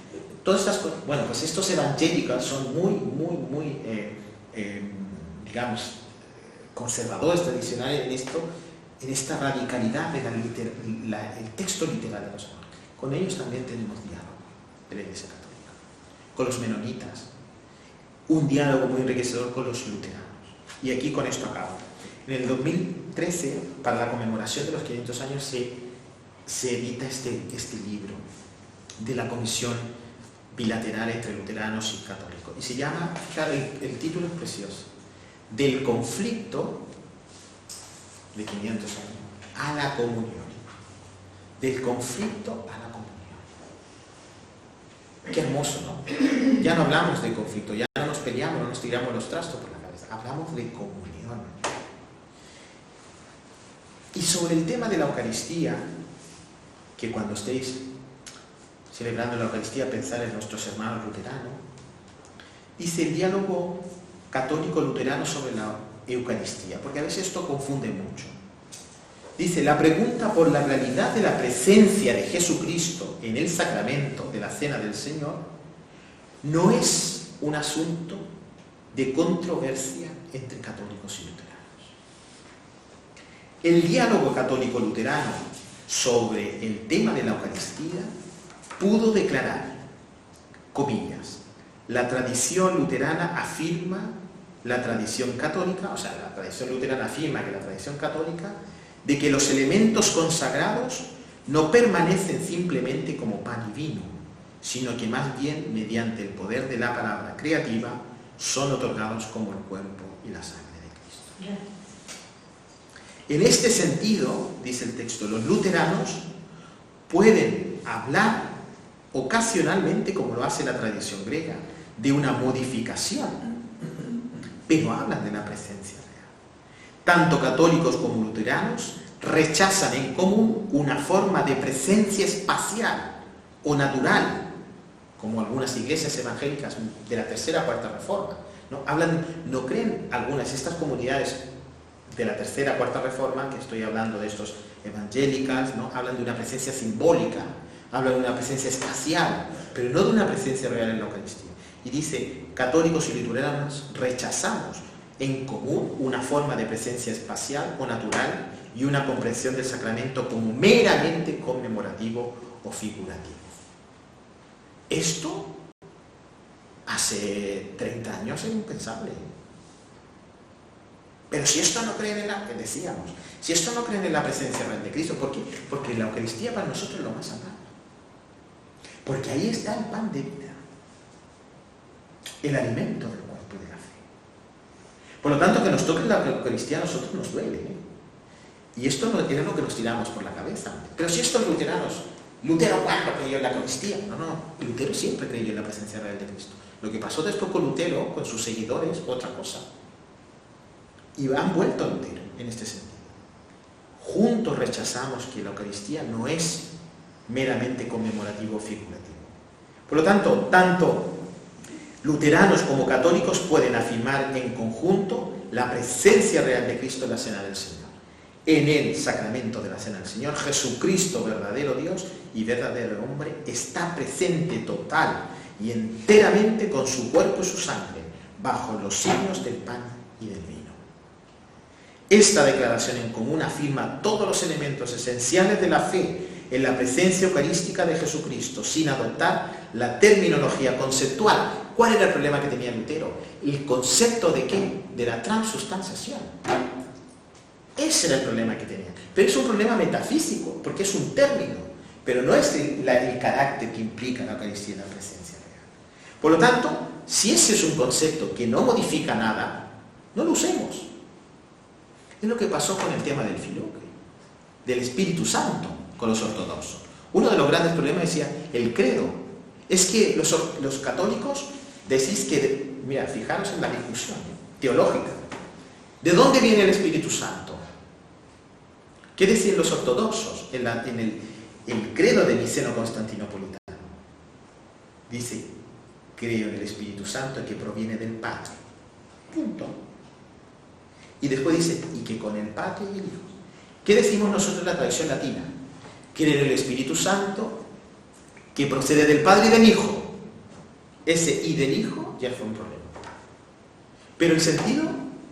Todas estas cosas, bueno, pues estos evangélicos son muy, digamos, conservadores, tradicionales en esta radicalidad del texto literal de los evangelios. Con ellos también tenemos diálogo de la Iglesia Católica. Con los menonitas, un diálogo muy enriquecedor con los luteranos. Y aquí con esto acabo. En el 2013, para la conmemoración de los 500 años, se edita este libro de la Comisión Bilateral entre Luteranos y Católicos. Y se llama, claro, el título es precioso, del conflicto de 500 años a la comunión. Del conflicto a la comunión. Qué hermoso, ¿no? Ya no hablamos de conflicto, ya no nos peleamos, no nos tiramos los trastos por la cabeza, hablamos de comunión. Y sobre el tema de la Eucaristía, que cuando estéis celebrando la Eucaristía pensar en nuestros hermanos luteranos, dice el diálogo católico-luterano sobre la Eucaristía, porque a veces esto confunde mucho. Dice, la pregunta por la realidad de la presencia de Jesucristo en el sacramento de la Cena del Señor no es un asunto de controversia entre católicos y luteranos. El diálogo católico-luterano sobre el tema de la Eucaristía pudo declarar, comillas, la tradición luterana afirma la tradición católica, o sea, la tradición luterana afirma que la tradición católica de que los elementos consagrados no permanecen simplemente como pan y vino, sino que más bien, mediante el poder de la palabra creativa, son otorgados como el cuerpo y la sangre de Cristo. En este sentido, dice el texto, los luteranos pueden hablar ocasionalmente, como lo hace la tradición griega, de una modificación, pero hablan de la presencia real. Tanto católicos como luteranos rechazan en común una forma de presencia espacial o natural, como algunas iglesias evangélicas de la tercera o cuarta reforma. No creen algunas de estas comunidades de la tercera o cuarta reforma, que estoy hablando de estos evangélicas, ¿no? Hablan de una presencia simbólica, hablan de una presencia espacial, pero no de una presencia real en la Eucaristía. Y dice, católicos y luteranos rechazamos en común una forma de presencia espacial o natural y una comprensión del sacramento como meramente conmemorativo o figurativo. Esto hace 30 años era impensable. Pero si esto no creen en la, decíamos, si esto no creen en la presencia real de Cristo, ¿por qué? Porque la Eucaristía para nosotros es lo más sagrado. Porque ahí está el pan de vida, el alimento del cuerpo y de la fe. Por lo tanto, que nos toque la Eucaristía a nosotros nos duele, ¿eh? Y esto no es lo que nos tiramos por la cabeza. Pero si estos luteranos, Lutero cuando creyó en la Eucaristía, no, Lutero siempre creyó en la presencia real de Cristo. Lo que pasó después con Lutero, con sus seguidores, otra cosa. Y han vuelto a Lutero en este sentido. Juntos rechazamos que la Eucaristía no es meramente conmemorativo o figurativo. Por lo tanto, tanto luteranos como católicos pueden afirmar en conjunto la presencia real de Cristo en la Cena del Señor. En el sacramento de la Cena del Señor, Jesucristo, verdadero Dios y verdadero hombre, está presente total y enteramente con su cuerpo y su sangre, bajo los signos del pan y del vino. Esta declaración en común afirma todos los elementos esenciales de la fe en la presencia eucarística de Jesucristo, sin adoptar la terminología conceptual. ¿Cuál era el problema que tenía Lutero? ¿El concepto de qué? De la transubstanciación. Ese era el problema que tenía. Pero es un problema metafísico, porque es un término, pero no es el carácter que implica la Eucaristía y la presencia real. Por lo tanto, si ese es un concepto que no modifica nada, no lo usemos. Es lo que pasó con el tema del Filoque, del Espíritu Santo, con los ortodoxos. Uno de los grandes problemas decía, el credo. Es que los católicos decís que, mira, fijaros en la discusión teológica. ¿De dónde viene el Espíritu Santo? ¿Qué decían los ortodoxos en el credo de Niceno Constantinopolitano? Dice, creo en el Espíritu Santo que proviene del Padre. Punto. Y después dice, y que con el Padre y el Hijo. ¿Qué decimos nosotros en la tradición latina? Creo en el Espíritu Santo que procede del Padre y del Hijo. Ese y del Hijo ya fue un problema. Pero el sentido,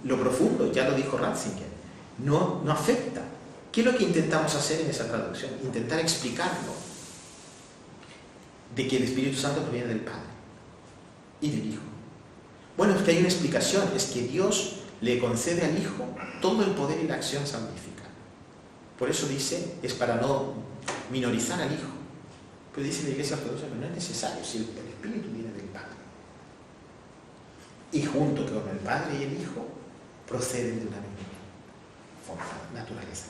lo profundo, ya lo dijo Ratzinger, no afecta. ¿Qué es lo que intentamos hacer en esa traducción? Intentar explicarlo. De que el Espíritu Santo proviene del Padre y del Hijo. Bueno, es que hay una explicación, es que Dios le concede al Hijo todo el poder y la acción salvífica. Por eso dice, es para no minorizar al Hijo. Pero dice la Iglesia Ortodoxa que no es necesario, si el Espíritu viene del Padre. Y junto con el Padre y el Hijo, proceden de una misma forma, naturaleza.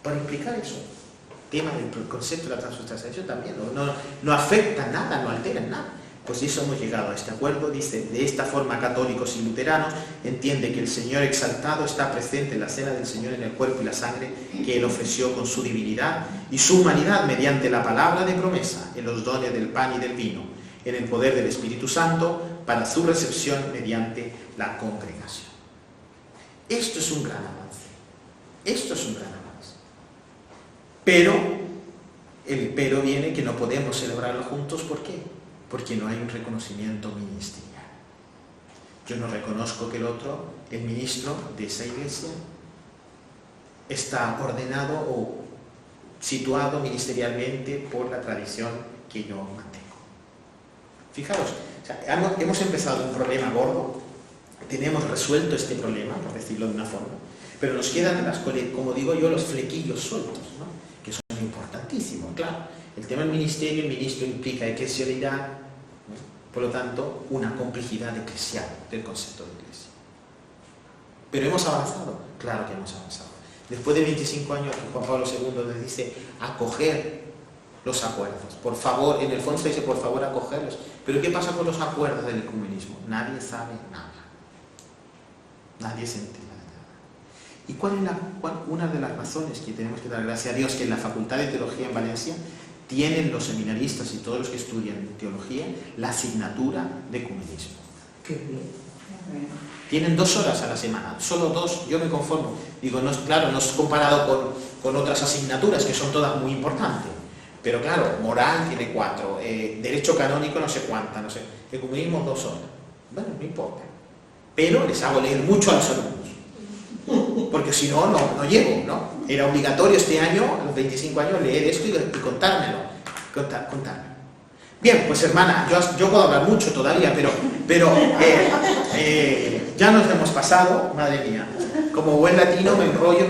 Para explicar eso, tema del concepto de la transubstanciación también, no afecta nada, no altera nada. Pues eso hemos llegado a este acuerdo. Dice, de esta forma católicos y luteranos entiende que el Señor exaltado está presente en la cena del Señor en el cuerpo y la sangre que Él ofreció con su divinidad y su humanidad mediante la palabra de promesa, en los dones del pan y del vino, en el poder del Espíritu Santo para su recepción mediante la congregación. Esto es un gran avance. Esto es un gran avance. Pero, el pero viene que no podemos celebrarlo juntos. ¿Por qué? Porque no hay un reconocimiento ministerial. Yo no reconozco que el otro, el ministro de esa iglesia, está ordenado o situado ministerialmente por la tradición que yo mantengo. Fijaros, o sea, hemos empezado un problema gordo, tenemos resuelto este problema, por decirlo de una forma, pero nos quedan, como digo yo, los flequillos sueltos, ¿no? Que son importantísimos, claro. El tema del ministerio, el ministro implica eclesialidad, ¿no? Por lo tanto, una complejidad eclesial del concepto de iglesia. ¿Pero hemos avanzado? Claro que hemos avanzado. Después de 25 años que Juan Pablo II nos dice acoger los acuerdos. Por favor, en el fondo se dice por favor acogerlos. Pero ¿qué pasa con los acuerdos del ecumenismo? Nadie sabe nada. Nadie se entera. ¿Y cuál es una de las razones que tenemos que dar gracias a Dios que en la Facultad de Teología en Valencia tienen los seminaristas y todos los que estudian teología la asignatura de ecumenismo? Qué bien. Tienen 2 horas a la semana, solo 2, yo me conformo. Digo, no es claro, no es comparado con otras asignaturas que son todas muy importantes. Pero claro, moral tiene 4, derecho canónico no sé cuánta, no sé. Ecumenismo 2 horas. Bueno, no importa. pero les hago leer mucho a los alumnos, porque si no, no llego, ¿no? Era obligatorio este año, a los 25 años, leer esto y contármelo, contármelo. Bien, pues hermana, yo puedo hablar mucho todavía, pero ya nos hemos pasado, madre mía. Como buen latino me enrollo,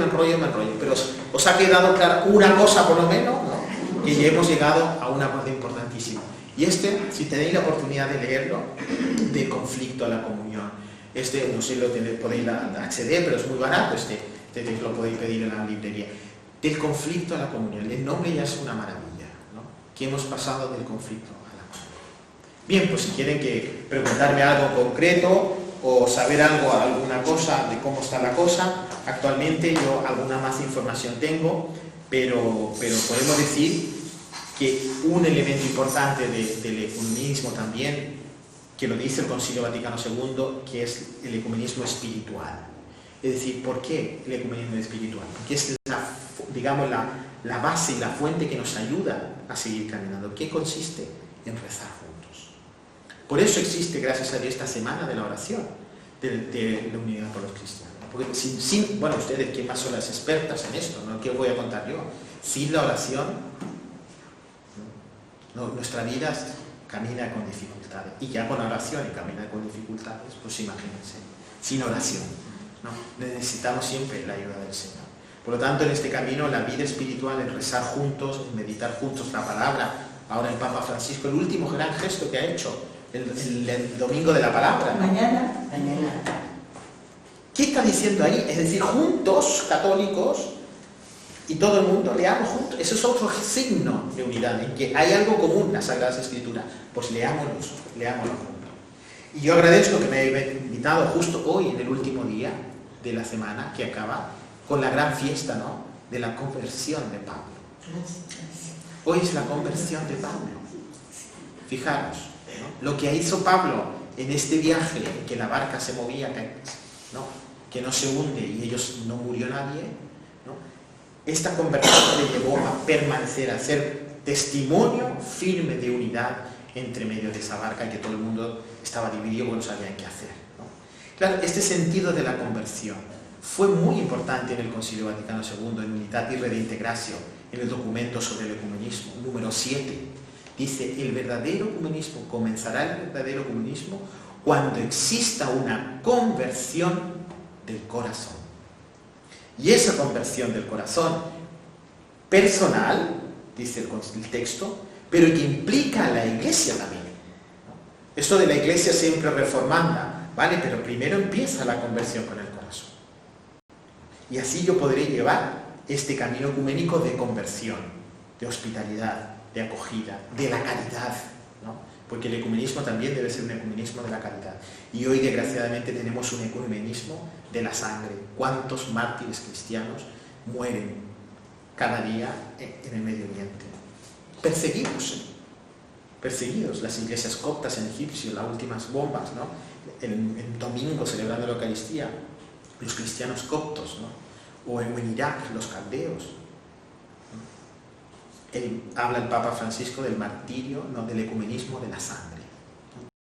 pero os ha quedado clara una cosa por lo menos, ¿no? Que ya hemos llegado a una parte importantísima. Y si tenéis la oportunidad de leerlo, de conflicto a la comunión. No sé si lo podéis acceder, pero es muy barato, lo podéis pedir en la librería. Del conflicto a la comunión. El nombre ya es una maravilla, ¿no? Que hemos pasado del conflicto a la comunión. Bien, pues si quieren preguntarme algo concreto o saber alguna cosa de cómo está la cosa, actualmente yo alguna más información tengo, pero podemos decir que un elemento importante del ecumenismo también, que lo dice el Concilio Vaticano II, que es el ecumenismo espiritual. Es decir, ¿por qué el ecumenismo espiritual? Porque es la base y la fuente que nos ayuda a seguir caminando. ¿Qué consiste? En rezar juntos. Por eso existe, gracias a Dios, esta semana de la oración, de la unidad por los cristianos. Porque bueno, ustedes que más son las expertas en esto, ¿no? ¿Qué os voy a contar yo? Sin la oración, nuestra vida camina con dificultades. Y ya con oración y camina con dificultades, pues imagínense, sin oración, ¿no? Necesitamos siempre la ayuda del Señor. Por lo tanto, en este camino, la vida espiritual, el rezar juntos, el meditar juntos la palabra. Ahora el Papa Francisco, el último gran gesto que ha hecho, el domingo de la palabra, ¿no? Mañana. ¿Qué está diciendo ahí? Es decir, juntos, católicos, y todo el mundo leamos juntos. Eso es otro signo de unidad, en que hay algo común en las Sagradas Escrituras. Pues leámoslo juntos. Y yo agradezco que me haya invitado justo hoy, en el último día de la semana, que acaba con la gran fiesta, ¿no?, de la conversión de Pablo. Hoy es la conversión de Pablo. Fijaros, ¿no?, lo que hizo Pablo en este viaje, en que la barca se movía, ¿no?, que no se hunde y no murió nadie, ¿no? Esta conversión le llevó a permanecer, a ser testimonio firme de unidad entre medio de esa barca, que todo el mundo estaba dividido porque no sabían qué hacer, ¿no? Claro, este sentido de la conversión fue muy importante en el Concilio Vaticano II, en Unitatis Redintegratio, en el documento sobre el ecumenismo, número 7. Dice, el verdadero ecumenismo, comenzará el verdadero ecumenismo cuando exista una conversión del corazón. Y esa conversión del corazón personal, dice el texto, pero que implica a la Iglesia también, ¿no? Esto de la Iglesia siempre reformanda, ¿vale? Pero primero empieza la conversión con el corazón. Y así yo podré llevar este camino ecuménico de conversión, de hospitalidad, de acogida, de la caridad, ¿no? Porque el ecumenismo también debe ser un ecumenismo de la caridad. Y hoy, desgraciadamente, tenemos un ecumenismo de la sangre. ¿Cuántos mártires cristianos mueren cada día en el Medio Oriente? Perseguidos. Las iglesias coptas en Egipcio, las últimas bombas, ¿no? El domingo celebrando la Eucaristía, los cristianos coptos, ¿no? O en Irak, los caldeos. Habla el Papa Francisco del martirio, no, del ecumenismo de la sangre.